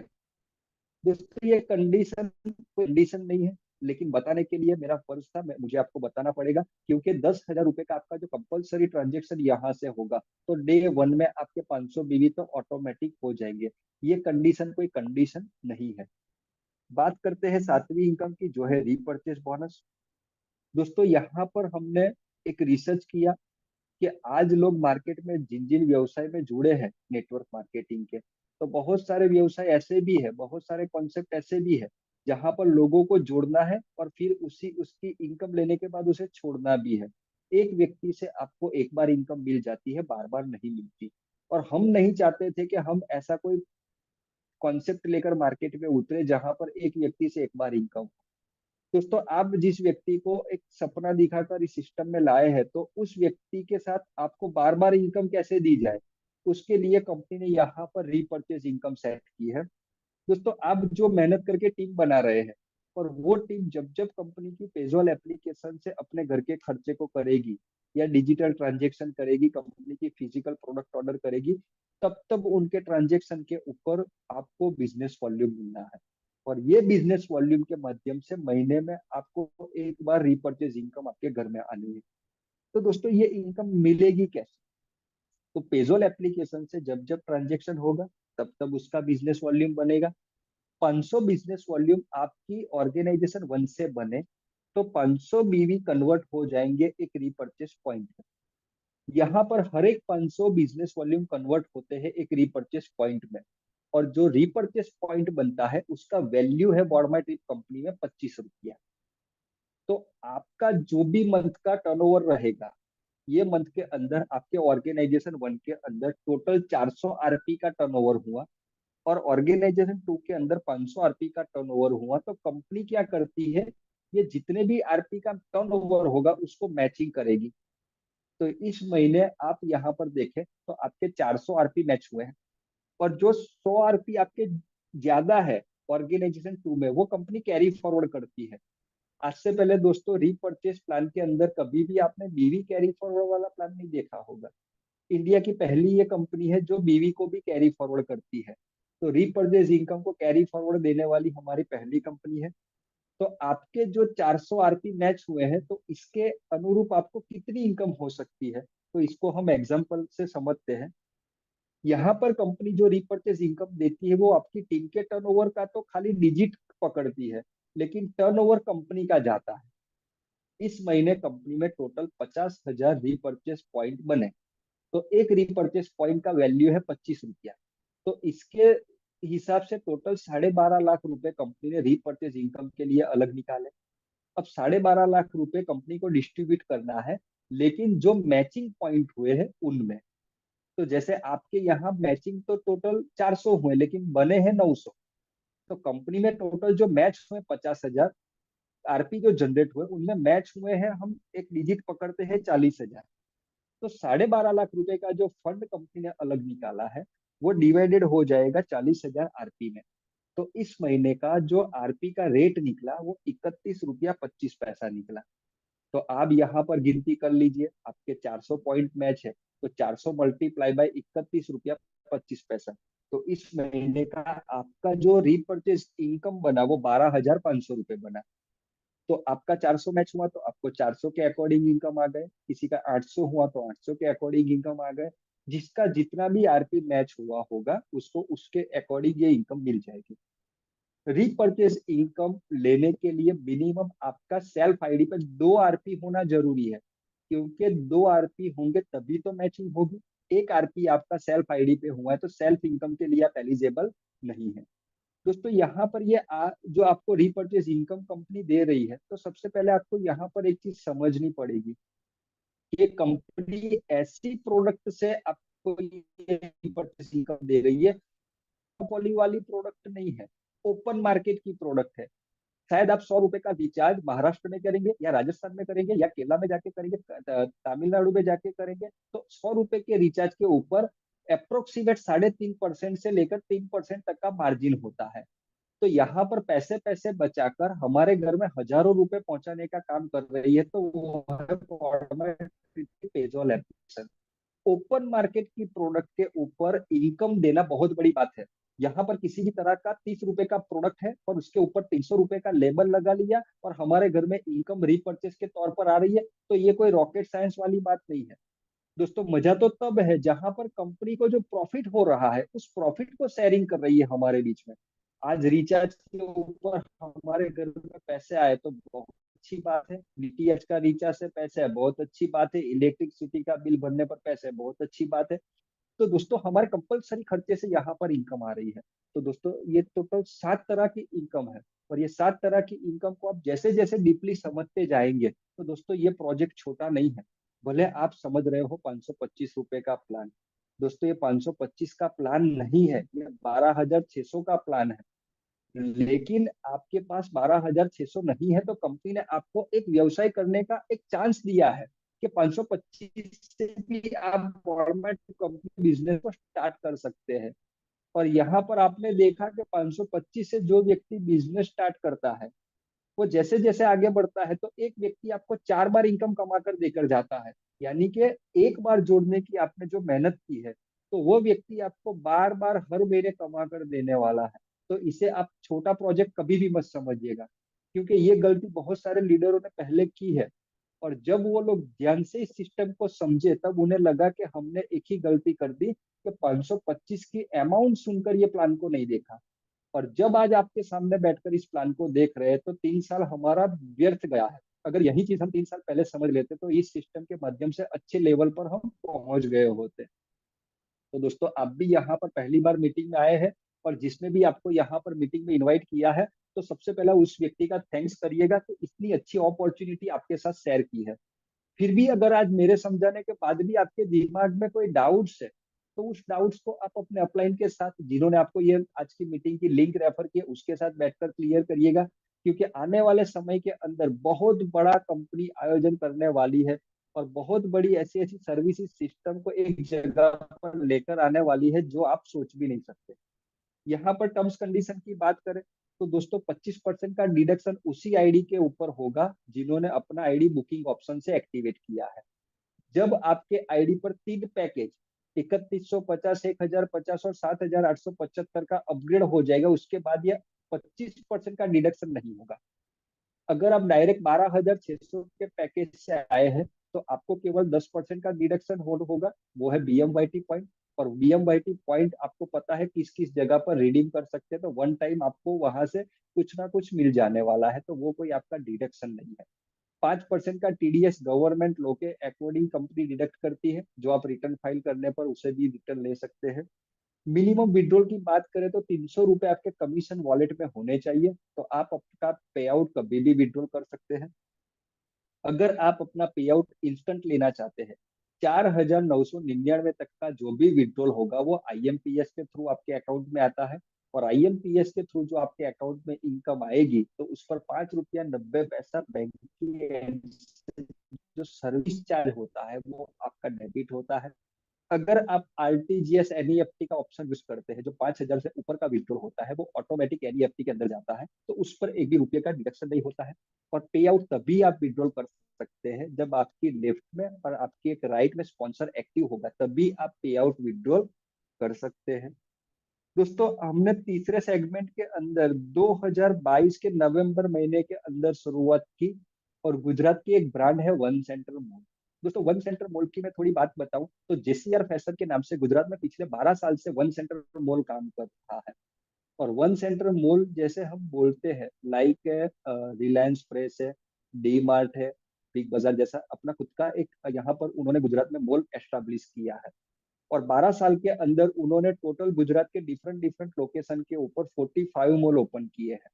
दोस्तों ये कंडीशन कोई कंडीशन नहीं है, लेकिन बताने के लिए मेरा फर्ज था, मुझे आपको बताना पड़ेगा क्योंकि 10,000 रुपए का आपका जो कंपलसरी ट्रांजेक्शन यहाँ से होगा तो डे वन में आपके 500 बीवी तो ऑटोमेटिक हो जाएंगे। ये कंडीशन कोई कंडीशन नहीं है। बात करते हैं सातवीं इनकम की जो है रीपर्चेस बोनस। दोस्तों यहाँ पर हमने एक रिसर्च किया कि आज लोग मार्केट में जिन जिन व्यवसाय में जुड़े हैं नेटवर्क मार्केटिंग के, तो बहुत सारे व्यवसाय ऐसे भी है, बहुत सारे कॉन्सेप्ट ऐसे भी है जहां पर लोगों को जोड़ना है और फिर उसी उसकी इनकम लेने के बाद उसे छोड़ना भी है। एक व्यक्ति से आपको एक बार इनकम मिल जाती है, बार बार नहीं मिलती। और हम नहीं चाहते थे कि हम ऐसा कोई कॉन्सेप्ट लेकर मार्केट में उतरे जहां पर एक व्यक्ति से एक बार इनकम। दोस्तों, आप जिस व्यक्ति को एक सपना दिखाकर इस सिस्टम में लाए हैं, तो उस व्यक्ति के साथ आपको बार बार इनकम कैसे दी जाए, उसके लिए कंपनी ने यहाँ पर रीपर्चेज इनकम सेट की है। दोस्तों, आप जो मेहनत करके टीम बना रहे हैं, और वो टीम जब जब कंपनी की पेजोल एप्लीकेशन से अपने घर के खर्चे को करेगी या डिजिटल ट्रांजेक्शन करेगी, कंपनी की फिजिकल प्रोडक्ट ऑर्डर करेगी, तब तब उनके ट्रांजेक्शन के ऊपर आपको बिजनेस वॉल्यूम मिलना है। और ये बिजनेस वॉल्यूम के माध्यम से महीने में आपको एक बार रीपर्चेज इनकम आपके घर में आनी है। तो दोस्तों, ये इनकम मिलेगी कैसे? तो पेजोल एप्लीकेशन से जब जब ट्रांजेक्शन होगा, तब तब उसका बिजनेस वॉल्यूम बनेगा। 500 बिजनेस वॉल्यूम आपकी ऑर्गेनाइजेशन वन से बने, तो 500 बीवी कन्वर्ट हो जाएंगे एक रीपर्चेस पॉइंट में। यहाँ पर हर एक 500 बिजनेस वॉल्यूम कन्वर्ट होते हैं एक रीपर्चेस पॉइंट में। और जो रीपर्चेस पॉइंट बनता है उसका वैल्यू है बॉडमाई ट्रिप कंपनी में 25 रुपया। तो आपका जो भी मंथ का टर्नओवर रहेगा, ये मंथ के अंदर आपके ऑर्गेनाइजेशन वन के अंदर टोटल 400 आरपी का टर्नओवर हुआ, और ऑर्गेनाइजेशन टू के अंदर 500 आरपी का टर्नओवर हुआ, तो कंपनी क्या करती है, ये जितने भी आरपी का टर्नओवर होगा उसको मैचिंग करेगी। तो इस महीने आप यहाँ पर देखें तो आपके 400 आरपी मैच हुए हैं, और जो 100 आरपी आपके ज्यादा है ऑर्गेनाइजेशन टू में, वो कंपनी कैरी फॉरवर्ड करती है। आज से पहले दोस्तों, रीपर्चेस प्लान के अंदर कभी भी आपने बीवी कैरी फॉरवर्ड वाला प्लान नहीं देखा होगा। इंडिया की पहली ये कंपनी है जो बीवी को भी कैरी फॉरवर्ड करती है। तो रीपर्चेज इनकम को कैरी फॉरवर्ड देने वाली हमारी पहली कंपनी है। तो आपके जो 400 आरपी मैच हुए हैं, तो इसके अनुरूप आपको कितनी इनकम हो सकती है, तो इसको हम एग्जांपल से समझते हैं। यहाँ पर कंपनी जो रीपर्चेज इनकम देती है, वो आपकी टीम के टर्नओवर का तो खाली डिजिट पकड़ती है, लेकिन टर्नओवर कंपनी का जाता है। इस महीने कंपनी में टोटल 50,000 रीपर्चेज पॉइंट बने। तो एक रीपर्चेज पॉइंट का वैल्यू है 25 रुपया। तो इसके हिसाब से टोटल 12.5 लाख रुपए कंपनी ने रीपर्चेज इनकम के लिए अलग निकाले। अब 12.5 लाख रुपए कंपनी को डिस्ट्रीब्यूट करना है, लेकिन जो मैचिंग पॉइंट हुए हैं उनमें। तो जैसे आपके यहाँ मैचिंग तो टोटल 400 हुए, लेकिन बने हैं 900। तो कंपनी में टोटल जो मैच हुए 50,000 आरपी जो जनरेट हुए, उनमें मैच हुए हैं, हम एक डिजिट पकड़ते हैं 40,000। तो 12.5 लाख रुपए का जो फंड कंपनी ने अलग निकाला है, वो डिवाइडेड हो जाएगा 40,000 आरपी में। तो इस महीने का जो आरपी का रेट निकला, वो 31 रुपया 25 पैसा निकला। तो आप यहाँ पर गिनती कर लीजिए, आपके 400 पॉइंट मैच है, तो 400 मल्टीप्लाई बाई 31 रुपया 25 पैसा। तो इस महीने का आपका जो रीपर्चेज इनकम बना, वो 12,500 रुपये बना। तो आपका 400 मैच हुआ तो आपको 400 के अकॉर्डिंग इनकम आ गए, किसी का 800 हुआ तो 800 के अकॉर्डिंग इनकम आ गए। जिसका जितना भी आरपी मैच हुआ होगा, उसको उसके अकॉर्डिंग ये इनकम मिल जाएगी। रीपर्चेज इनकम लेने के लिए मिनिमम आपका सेल्फ आईडी पर 2 आरपी होना जरूरी है, क्योंकि 2 आरपी होंगे तभी तो मैचिंग होगी। एक आरपी आपका सेल्फ आईडी पे हुआ है तो सेल्फ इनकम के लिए आप एलिजिबल नहीं है। दोस्तों, यहाँ पर जो आपको रीपर्चेज इनकम कंपनी दे रही है, तो सबसे पहले आपको यहाँ पर एक चीज समझनी पड़ेगी कि कंपनी ऐसी प्रोडक्ट से आपको ये रीपर्चेज इनकम दे रही है, मोनोपोली वाली प्रोडक्ट नहीं है, ओपन मार्केट की प्रोडक्ट है। शायद आप 100 रुपए का रिचार्ज महाराष्ट्र में करेंगे या राजस्थान में करेंगे या केरला में जाके करेंगे, तमिलनाडु में जाके करेंगे, तो 100 रुपए के रिचार्ज के ऊपर अप्रोक्सीमेट 3.5% से लेकर 3% तक का मार्जिन होता है। तो यहाँ पर पैसे पैसे बचाकर हमारे घर में हजारों रुपए पहुंचाने का काम कर रही है, तो वो है पेजॉल एप्लीकेशन। ओपन मार्केट की प्रोडक्ट के ऊपर इनकम देना बहुत बड़ी बात है। यहाँ पर किसी भी तरह का 30 रुपए का प्रोडक्ट है और उसके ऊपर 300 रुपए का लेबल लगा लिया, और हमारे घर में इनकम रीपर्चेस के तौर पर आ रही है, तो ये कोई रॉकेट साइंस वाली बात नहीं है। दोस्तों, मजा तो तब है जहां पर कंपनी को जो प्रॉफिट हो रहा है, उस प्रॉफिट को शेयरिंग कर रही है हमारे बीच में। आज रिचार्ज के ऊपर हमारे घर में पैसे आए तो बहुत अच्छी बात है, डीटीएच का रिचार्ज से पैसे है, बहुत अच्छी बात है, इलेक्ट्रिसिटी का बिल भरने पर पैसे है, बहुत अच्छी बात है। तो दोस्तों हमारे कंपलसरी खर्चे से यहाँ पर इनकम आ रही है। तो दोस्तों ये टोटल 7 तरह की इनकम है। और ये 7 तरह की इनकम को आप जैसे जैसे डीपली समझते जाएंगे तो दोस्तों ये प्रोजेक्ट छोटा नहीं है। भले आप समझ रहे हो 525 रुपए का प्लान, दोस्तों ये 525 का प्लान नहीं है, ये 12,600 का प्लान है। लेकिन आपके पास 12,600 नहीं है तो कंपनी ने आपको एक व्यवसाय करने का एक चांस दिया है कि 525 से भी आप गवर्नमेंट कंपनी बिजनेस को स्टार्ट कर सकते हैं। और यहाँ पर आपने देखा कि 525 से जो व्यक्ति बिजनेस स्टार्ट करता है वो जैसे जैसे आगे बढ़ता है तो एक व्यक्ति आपको 4 बार इनकम कमा कर देकर जाता है। यानी कि एक बार जोड़ने की आपने जो मेहनत की है तो वो व्यक्ति आपको बार बार हर महीने कमा कर देने वाला है। तो इसे आप छोटा प्रोजेक्ट कभी भी मत समझिएगा, क्योंकि ये गलती बहुत सारे लीडरों ने पहले की है। और जब वो लोग ध्यान से इस सिस्टम को समझे तब उन्हें लगा कि हमने एक ही गलती कर दी कि 525 की अमाउंट सुनकर ये प्लान को नहीं देखा। और जब आज आपके सामने बैठकर इस प्लान को देख रहे हैं तो 3 साल हमारा व्यर्थ गया है। अगर यही चीज हम 3 साल पहले समझ लेते तो इस सिस्टम के माध्यम से अच्छे लेवल पर हम पहुंच गए होते। तो दोस्तों आप भी यहाँ पर पहली बार मीटिंग में आए हैं और जिसने भी आपको यहाँ पर मीटिंग में इनवाइट किया है तो सबसे पहला उस व्यक्ति का थैंक्स करिएगा कि इतनी अच्छी अपॉर्चुनिटी आपके साथ शेयर की है। फिर भी अगर आज मेरे समझाने के बाद भी आपके दिमाग में कोई डाउट्स है तो उस डाउट्स को आप अपने अपलाइन के साथ, जिन्होंने आपको ये आज की मीटिंग की लिंक रेफर की, उसके साथ बैठकर क्लियर करिएगा। क्योंकि आने वाले समय के अंदर बहुत बड़ा कंपनी आयोजन करने वाली है और बहुत बड़ी ऐसी ऐसी सर्विसेज सिस्टम को एक जगह पर लेकर आने वाली है जो आप सोच भी नहीं सकते। यहाँ पर टर्म्स कंडीशन की बात करें तो दोस्तों 25% का डिडक्शन उसी आईडी के ऊपर होगा जिन्होंने अपना आईडी बुकिंग ऑप्शन से एक्टिवेट किया है। जब आपके आईडी पर 3 पैकेज 3150, 1050 और 7875 का अपग्रेड हो जाएगा उसके बाद यह 25% का डिडक्शन नहीं होगा। अगर आप डायरेक्ट 12,600 के पैकेज से आए हैं तो आपको केवल 10% का डिडक्शन होगा, वो है बीएमवाईटी पॉइंट। और बीएमवाईटी पॉइंट आपको पता है किस किस जगह पर रिडीम कर सकते हैं, तो वन टाइम आपको वहां से कुछ ना कुछ मिल जाने वाला है, तो वो कोई आपका डिडक्शन नहीं है। 5% का टीडीएस गवर्नमेंट लॉ के अकॉर्डिंग कंपनी डिडक्ट करती है, जो आप रिटर्न फाइल करने पर उसे भी रिटर्न ले सकते हैं। मिनिमम विड्रॉल की बात करें तो 300 रुपए आपके कमीशन वॉलेट में होने चाहिए, तो आप आपका पे आउट कभी भी विड्रॉल कर सकते हैं। अगर आप अपना पे आउट इंस्टेंट लेना चाहते हैं, 4,999 तक का जो भी विड्रॉल होगा वो आईएमपीएस के थ्रू आपके अकाउंट में आता है। और आईएमपीएस के थ्रू जो आपके अकाउंट में इनकम आएगी तो उस पर 5 रुपया 90 पैसा बैंक की जो सर्विस चार्ज होता है वो आपका डेबिट होता है। अगर आप आरटीजीएस एनईएफटी का ऑप्शन यूज करते हैं, जो 5,000 से ऊपर का विड्रॉल होता है वो ऑटोमेटिक एनईएफटी के अंदर जाता है, तो उस पर एक भी रुपये का डिडक्शन नहीं होता है। और पे आउट तभी आप विड्रॉल कर सकते हैं जब आपकी लेफ्ट में और आपकी एक राइट में स्पॉन्सर एक्टिव होगा, तभी आप पे आउट विड्रॉल कर सकते हैं। दोस्तों हमने तीसरे सेगमेंट के अंदर 2022 के नवंबर महीने के अंदर शुरुआत की और गुजरात की एक ब्रांड है वन सेंटर मॉल। दोस्तों वन सेंटर मॉल की मैं थोड़ी बात बताऊं तो जेसीआर फैशन के नाम से गुजरात में पिछले 12 साल से वन सेंटर मॉल काम कर रहा है। और वन सेंटर मॉल जैसे हम बोलते हैं लाइक रिलायंस फ्रेश है, डी मार्ट है, बिग बाजार जैसा अपना खुद का एक यहाँ पर उन्होंने गुजरात में मॉल एस्टेब्लिश किया है। और 12 साल के अंदर उन्होंने टोटल गुजरात के डिफरेंट डिफरेंट लोकेशन के ऊपर 45 मॉल ओपन किए हैं।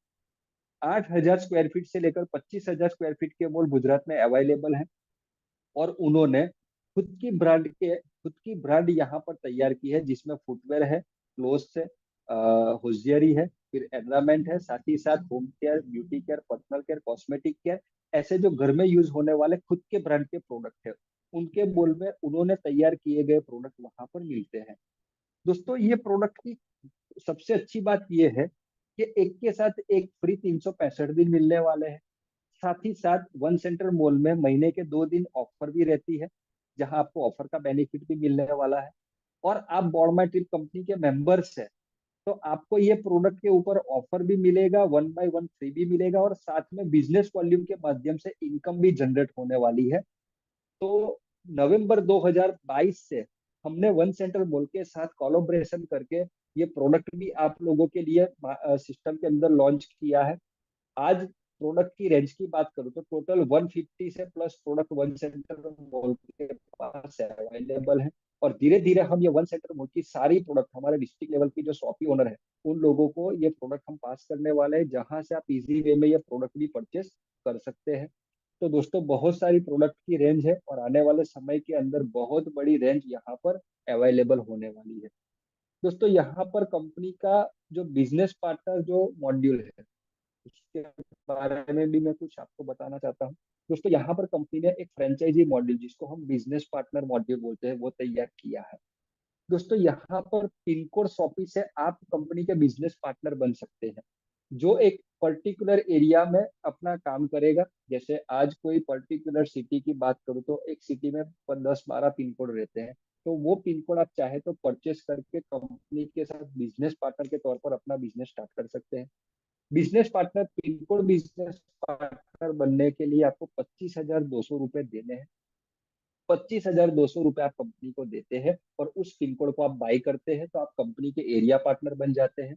8,000 स्क्वायर फीट से लेकर 25,000 स्क्वायर फीट के मॉल गुजरात में अवेलेबल है। और उन्होंने खुद की ब्रांड यहाँ पर तैयार की है जिसमें फुटवेयर है, क्लोथ्स है, होजियरी है, फिर एनवायरमेंट है, साथ ही साथ home care, beauty care, personal care, cosmetic care, ऐसे जो घर में यूज होने वाले खुद के ब्रांड के प्रोडक्ट है उनके बोल में उन्होंने तैयार किए गए प्रोडक्ट वहां पर मिलते हैं। दोस्तों ये प्रोडक्ट की सबसे अच्छी बात ये है कि एक के साथ एक फ्री 365 दिन मिलने वाले हैं। साथ ही साथ वन सेंटर मॉल में महीने के 2 दिन ऑफर भी रहती है, जहां आपको ऑफर का बेनिफिट भी मिलने वाला है। और आप बॉर्मा ट्रिप कंपनी के मेंबर्स है तो आपको ये प्रोडक्ट के ऊपर ऑफर भी मिलेगा, 1 बाय 1 फ्री भी मिलेगा और साथ में बिजनेस वॉल्यूम के माध्यम से इनकम भी जनरेट होने वाली है। तो नवंबर 2022 से हमने वन सेंटर मॉल के साथ कोलैबोरेशन करके ये प्रोडक्ट भी आप लोगों के लिए सिस्टम के अंदर लॉन्च किया है। आज प्रोडक्ट की रेंज की बात करूँ तो टोटल 150 से plus product one centre mall के पास अवेलेबल है। और धीरे धीरे हम ये वन सेंटर मॉल की सारी प्रोडक्ट हमारे डिस्ट्रिक्ट लेवल की जो शॉपी ओनर है उन लोगों को ये प्रोडक्ट हम पास करने वाले हैं, जहां से आप इजी वे में ये प्रोडक्ट भी परचेस कर सकते हैं। तो दोस्तों बहुत सारी प्रोडक्ट की रेंज है और आने वाले समय के अंदर बहुत बड़ी रेंज यहाँ पर अवेलेबल होने वाली है। दोस्तों यहाँ पर कंपनी का जो बिजनेस पार्टनर जो मॉड्यूल है उसके बारे में भी मैं कुछ आपको बताना चाहता हूँ। दोस्तों यहाँ पर कंपनी ने एक फ्रेंचाइजी मॉड्यूल जिसको हम बिजनेस पार्टनर मॉड्यूल बोलते हैं वो तैयार किया है। दोस्तों यहाँ पर पिन कोड शॉपी से आप कंपनी के बिजनेस पार्टनर बन सकते हैं जो एक पर्टिकुलर एरिया में अपना काम करेगा। जैसे आज कोई पर्टिकुलर सिटी की बात करूँ तो एक सिटी में 10-12 पिन कोड रहते हैं। तो वो पिन कोड आप चाहे तो परचेस करके कंपनी के साथ बिजनेस पार्टनर के तौर पर अपना बिजनेस स्टार्ट कर सकते हैं। Business partner pin code business partner बनने के लिए आपको 25,200 रुपये देने हैं। 25,200 रुपये आप कंपनी को देते हैं और उस पिन कोड को आप बाई करते हैं तो आप कंपनी के एरिया पार्टनर बन जाते हैं।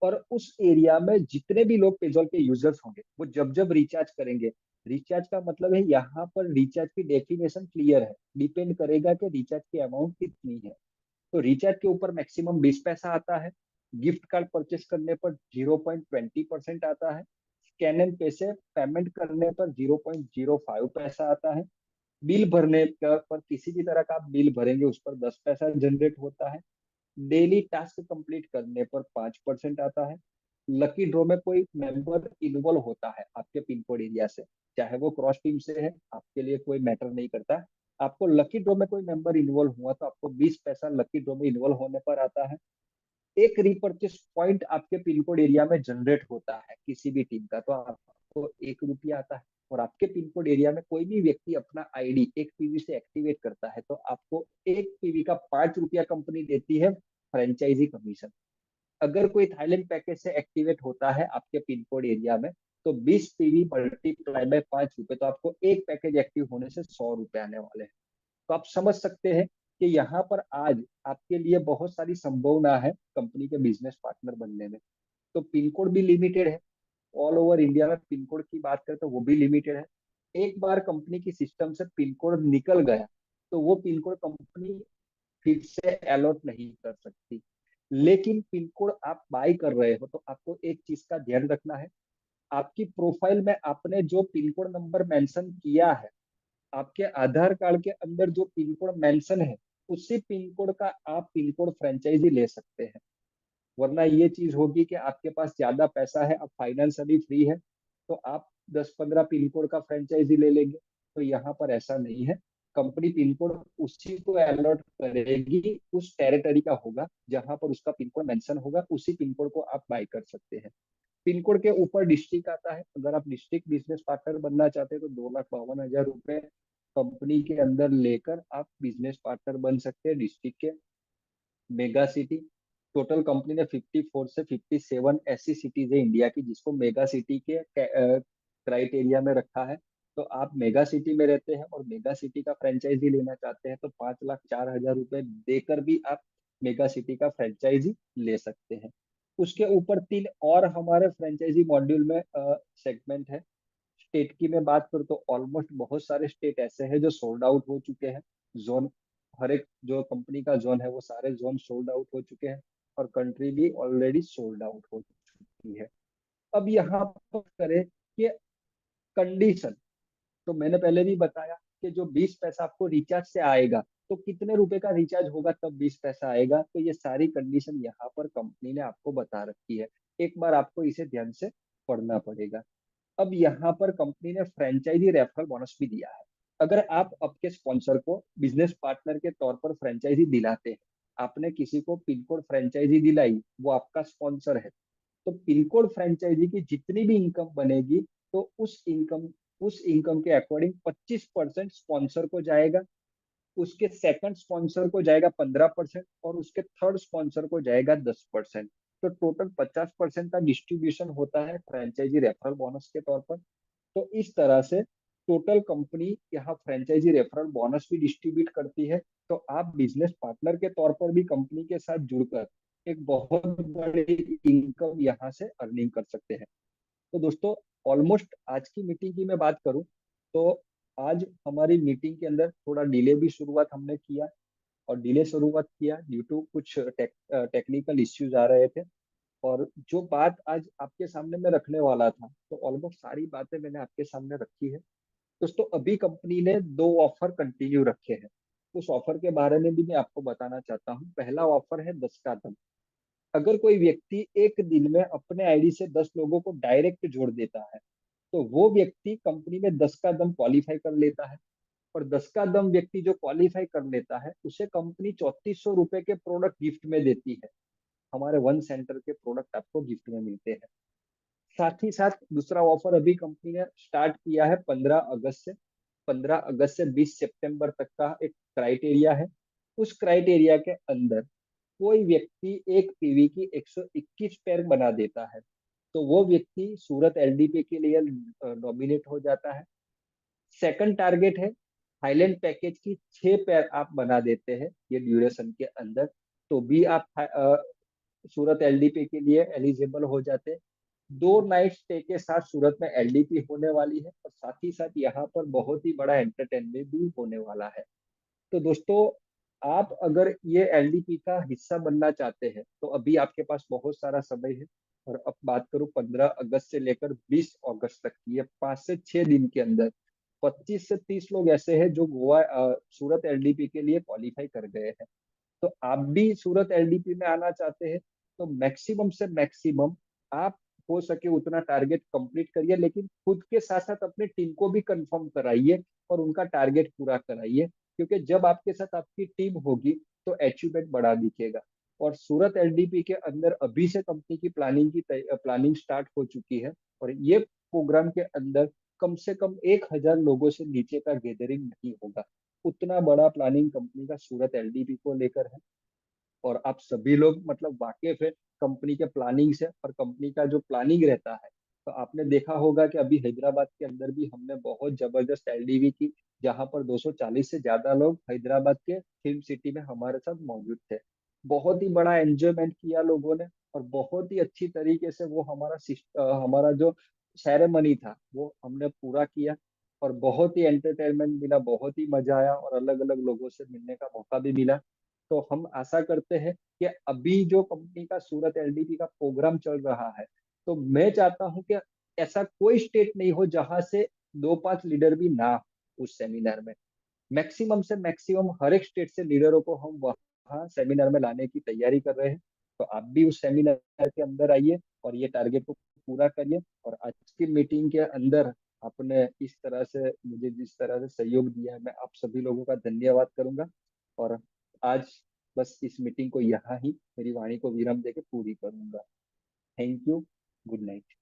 और उस एरिया में जितने भी लोग पेजॉल के यूजर्स होंगे वो जब जब रिचार्ज करेंगे, रिचार्ज का मतलब है यहाँ पर रिचार्ज की डेफिनेशन क्लियर है, डिपेंड करेगा कि रिचार्ज की अमाउंट कितनी है। तो रिचार्ज के ऊपर मैक्सिमम 20 पैसा आता है। गिफ्ट कार्ड परचेस करने पर 0.20% आता है। स्कैन एंड पे से पेमेंट करने पर 0.05 पैसा आता है। बिल भरने पर किसी भी तरह का आप बिल भरेंगे उस पर 10 पैसा जनरेट होता है। डेली टास्क कंप्लीट करने पर 5% आता है। लकी ड्रॉ में कोई मेंबर इन्वॉल्व होता है आपके पिन कोड एरिया से, चाहे वो क्रॉस टीम से है, आपके लिए कोई मैटर नहीं करता। आपको लकी ड्रॉ में कोई मेंबर इन्वॉल्व हुआ तो आपको 20 पैसा लकी ड्रॉ में इन्वॉल्व होने पर आता है। एक रिपर्चेस पॉइंट आपके पिन कोड एरिया में जनरेट होता है किसी भी टीम का तो आपको 1 रुपया आता है। और आपके पिन कोड एरिया में कोई भी व्यक्ति अपना आईडी एक पीवी से एक्टिवेट करता है तो आपको एक पीवी का 5 रुपया कंपनी देती है फ्रेंचाइजी कमीशन। अगर कोई थाईलैंड पैकेज से एक्टिवेट होता है आपके पिन कोड एरिया में तो 20 पीवी मल्टीप्लाई बाय 5 रुपए तो आपको एक पैकेज एक्टिव होने से 100 रुपए आने वाले हैं। तो आप समझ सकते हैं कि यहाँ पर आज आपके लिए बहुत सारी संभावना है कंपनी के बिजनेस पार्टनर बनने में। तो पिन कोड भी लिमिटेड है, ऑल ओवर इंडिया में पिन कोड की बात करें तो वो भी लिमिटेड है। एक बार कंपनी की सिस्टम से पिन कोड निकल गया तो वो पिन कोड कंपनी फिर से अलॉट नहीं कर सकती। लेकिन पिन कोड आप बाई कर रहे हो तो आपको एक चीज का ध्यान रखना है, आपकी प्रोफाइल में आपने जो पिन कोड नंबर मेंशन किया है, आपके आधार कार्ड के अंदर जो पिन कोड मेंशन है उसी पिन कोड का आप पिन कोड फ्रेंचाइजी ले सकते हैं। वरना ये चीज होगी कि आपके पास ज्यादा पैसा है, आप फाइनेंशियली फ्री है तो आप 10-15 पिन कोड का फ्रेंचाइजी ले लेंगे। तो यहाँ पर ऐसा नहीं है, कंपनी पिन कोड उसी को अलॉट करेगी, उस टेरिटरी का होगा जहां पर उसका पिन कोड मेंशन होगा, उसी पिन कोड को आप बाय कर सकते हैं। पिन कोड के ऊपर डिस्ट्रिक्ट आता है, अगर आप डिस्ट्रिक्ट बिजनेस पार्टनर बनना चाहते हैं तो 2,52,000 रुपए कंपनी के अंदर लेकर आप बिजनेस पार्टनर बन सकते हैं डिस्ट्रिक्ट के। मेगा सिटी, टोटल कंपनी ने 54 से 57 ऐसी सिटीज है इंडिया की जिसको मेगा सिटी के क्राइटेरिया में रखा है। तो आप मेगा सिटी में रहते हैं और मेगा सिटी का फ्रेंचाइजी लेना चाहते हैं तो 5,04,000 रुपए देकर भी आप मेगा सिटी का फ्रेंचाइजी ले सकते हैं। उसके ऊपर 3 और हमारे फ्रेंचाइजी मॉड्यूल में सेगमेंट है। स्टेट की मैं बात करूँ तो ऑलमोस्ट बहुत सारे स्टेट ऐसे हैं जो सोल्ड आउट हो चुके हैं। जोन, हर एक जो कंपनी का जोन है वो सारे जोन सोल्ड आउट हो चुके हैं और कंट्री भी ऑलरेडी सोल्ड आउट हो चुकी है। अब यहाँ पर करें कि कंडीशन, तो मैंने पहले भी बताया कि जो 20 पैसा आपको रिचार्ज से आएगा तो कितने रुपए का रिचार्ज होगा तब 20 पैसा आएगा। तो ये सारी कंडीशन यहाँ पर कंपनी ने आपको बता रखी है, एक बार आपको इसे ध्यान से पढ़ना पड़ेगा। अब यहाँ पर कंपनी ने फ्रेंचाइजी रेफरल बोनस भी दिया है। अगर आप आपके स्पॉन्सर को बिजनेस पार्टनर के तौर पर फ्रेंचाइजी दिलाते हैं, आपने किसी को पिन कोड फ्रेंचाइजी दिलाई, वो आपका स्पॉन्सर है, तो पिन कोड फ्रेंचाइजी की जितनी भी इनकम बनेगी तो उस इनकम के अकॉर्डिंग 25% स्पॉन्सर को जाएगा, उसके सेकंड स्पॉन्सर को जाएगा 15% और उसके थर्ड स्पॉन्सर को जाएगा 10%। तो टोटल 50% का डिस्ट्रीब्यूशन होता है फ्रेंचाइजी रेफरल बोनस के तौर पर। तो इस तरह से टोटल कंपनी यहाँ फ्रेंचाइजी रेफरल बोनस भी डिस्ट्रीब्यूट करती है। तो आप बिजनेस पार्टनर के तौर पर भी कंपनी के साथ जुड़कर एक बहुत बड़ी इनकम यहाँ से अर्निंग कर सकते हैं। तो दोस्तों ऑलमोस्ट आज की मीटिंग की मैं बात करूं तो आज हमारी मीटिंग के अंदर थोड़ा डिले भी शुरुआत हमने किया, और डिले शुरुआत किया ड्यू टू कुछ टेक्निकल इश्यूज आ रहे थे। और जो बात आज आपके सामने मैं रखने वाला था, तो ऑलमोस्ट सारी बातें मैंने आपके सामने रखी है। दोस्तों, अभी कंपनी ने दो ऑफर कंटिन्यू रखे हैं। उस ऑफर के बारे में भी मैं आपको बताना चाहता हूँ। पहला ऑफर है 10 का दम। अगर कोई व्यक्ति एक दिन में अपने आईडी से 10 लोगों को डायरेक्ट जोड़ देता है, तो वो व्यक्ति कंपनी में 10 का दम क्वालिफाई कर लेता है। और 10 का दम व्यक्ति जो क्वालिफाई कर लेता है, उसे कंपनी 3400 रुपए के प्रोडक्ट गिफ्ट में देती है। हमारे वन सेंटर के प्रोडक्ट आपको गिफ्ट में मिलते हैं। साथ ही साथ दूसरा ऑफर अभी कंपनी ने स्टार्ट किया है 15 अगस्त से। 15 अगस्त से 20 सितंबर तक का एक क्राइटेरिया है। उस क्राइटेरिया के अंदर कोई व्यक्ति एक पीवी की 121 पैर बना देता है, तो वो व्यक्ति सूरत एलडीपी के लिए नॉमिनेट हो जाता है। सेकंड टारगेट है, हाईलैंड पैकेज की 6 पैर आप बना देते हैं ये ड्यूरेशन के अंदर, तो भी आप सूरत एलडीपी के लिए एलिजिबल हो जाते हैं। 2 नाइट स्टे के साथ सूरत में एलडीपी होने वाली है, और साथ ही साथ यहाँ पर बहुत ही बड़ा एंटरटेनमेंट भी होने वाला है। तो दोस्तों, आप अगर ये एलडीपी का हिस्सा बनना चाहते हैं तो अभी आपके पास बहुत सारा समय है। और अब बात करूं 15 अगस्त से लेकर 20 अगस्त तक की, ये 5 से 6 दिन के अंदर 25 से 30 लोग ऐसे हैं जो सूरत एलडीपी के लिए क्वालिफाई कर गए हैं। तो आप भी सूरत एलडीपी में आना चाहते हैं तो मैक्सिमम से मैक्सिमम आप हो सके उतना टारगेट कंप्लीट करिए, लेकिन खुद के साथ साथ अपनी टीम को भी कंफर्म कराइए और उनका टारगेट पूरा कराइए। क्योंकि जब आपके साथ आपकी टीम होगी तो अचीवमेंट बढ़ा दिखेगा। और सूरत एलडीपी के अंदर अभी से कंपनी की प्लानिंग स्टार्ट हो चुकी है। और ये प्रोग्राम के अंदर कम से कम 1000 लोगों से नीचे का गैदरिंग नहीं होगा। उतना बड़ा प्लानिंग कंपनी का सूरत एलडीपी को लेकर है। और आप सभी लोग मतलब वाकिफ है कंपनी के प्लानिंग से, और कंपनी का जो प्लानिंग रहता है। तो आपने देखा होगा कि अभी हैदराबाद के अंदर भी हमने बहुत जबरदस्त एलडीवी की, जहां पर 240 से ज्यादा लोग हैदराबाद के फिल्म सिटी में हमारे साथ मौजूद थे। बहुत ही बड़ा एंजॉयमेंट किया लोगों ने, और बहुत ही अच्छी तरीके से वो हमारा जो सेरेमनी था वो हमने पूरा किया। और बहुत ही एंटरटेनमेंट मिला, बहुत ही मजा आया, और अलग अलग लोगों से मिलने का मौका भी मिला। तो हम आशा करते हैं कि अभी जो कंपनी का सूरत एलडीपी का प्रोग्राम चल रहा है, तो मैं चाहता हूं कि ऐसा कोई स्टेट नहीं हो जहां से 2-5 लीडर भी ना हो उस सेमिनार में। मैक्सिमम से मैक्सिमम हर एक स्टेट से लीडरों को हम वहाँ सेमिनार में लाने की तैयारी कर रहे हैं। तो आप भी उस सेमिनार के अंदर आइए और ये टारगेट को पूरा करिए। और आज की मीटिंग के अंदर आपने इस तरह से मुझे जिस तरह से सहयोग दिया है, मैं आप सभी लोगों का धन्यवाद करूंगा। और आज बस इस मीटिंग को यहाँ ही मेरी वाणी को विराम देके पूरी करूंगा। Thank you. Good night.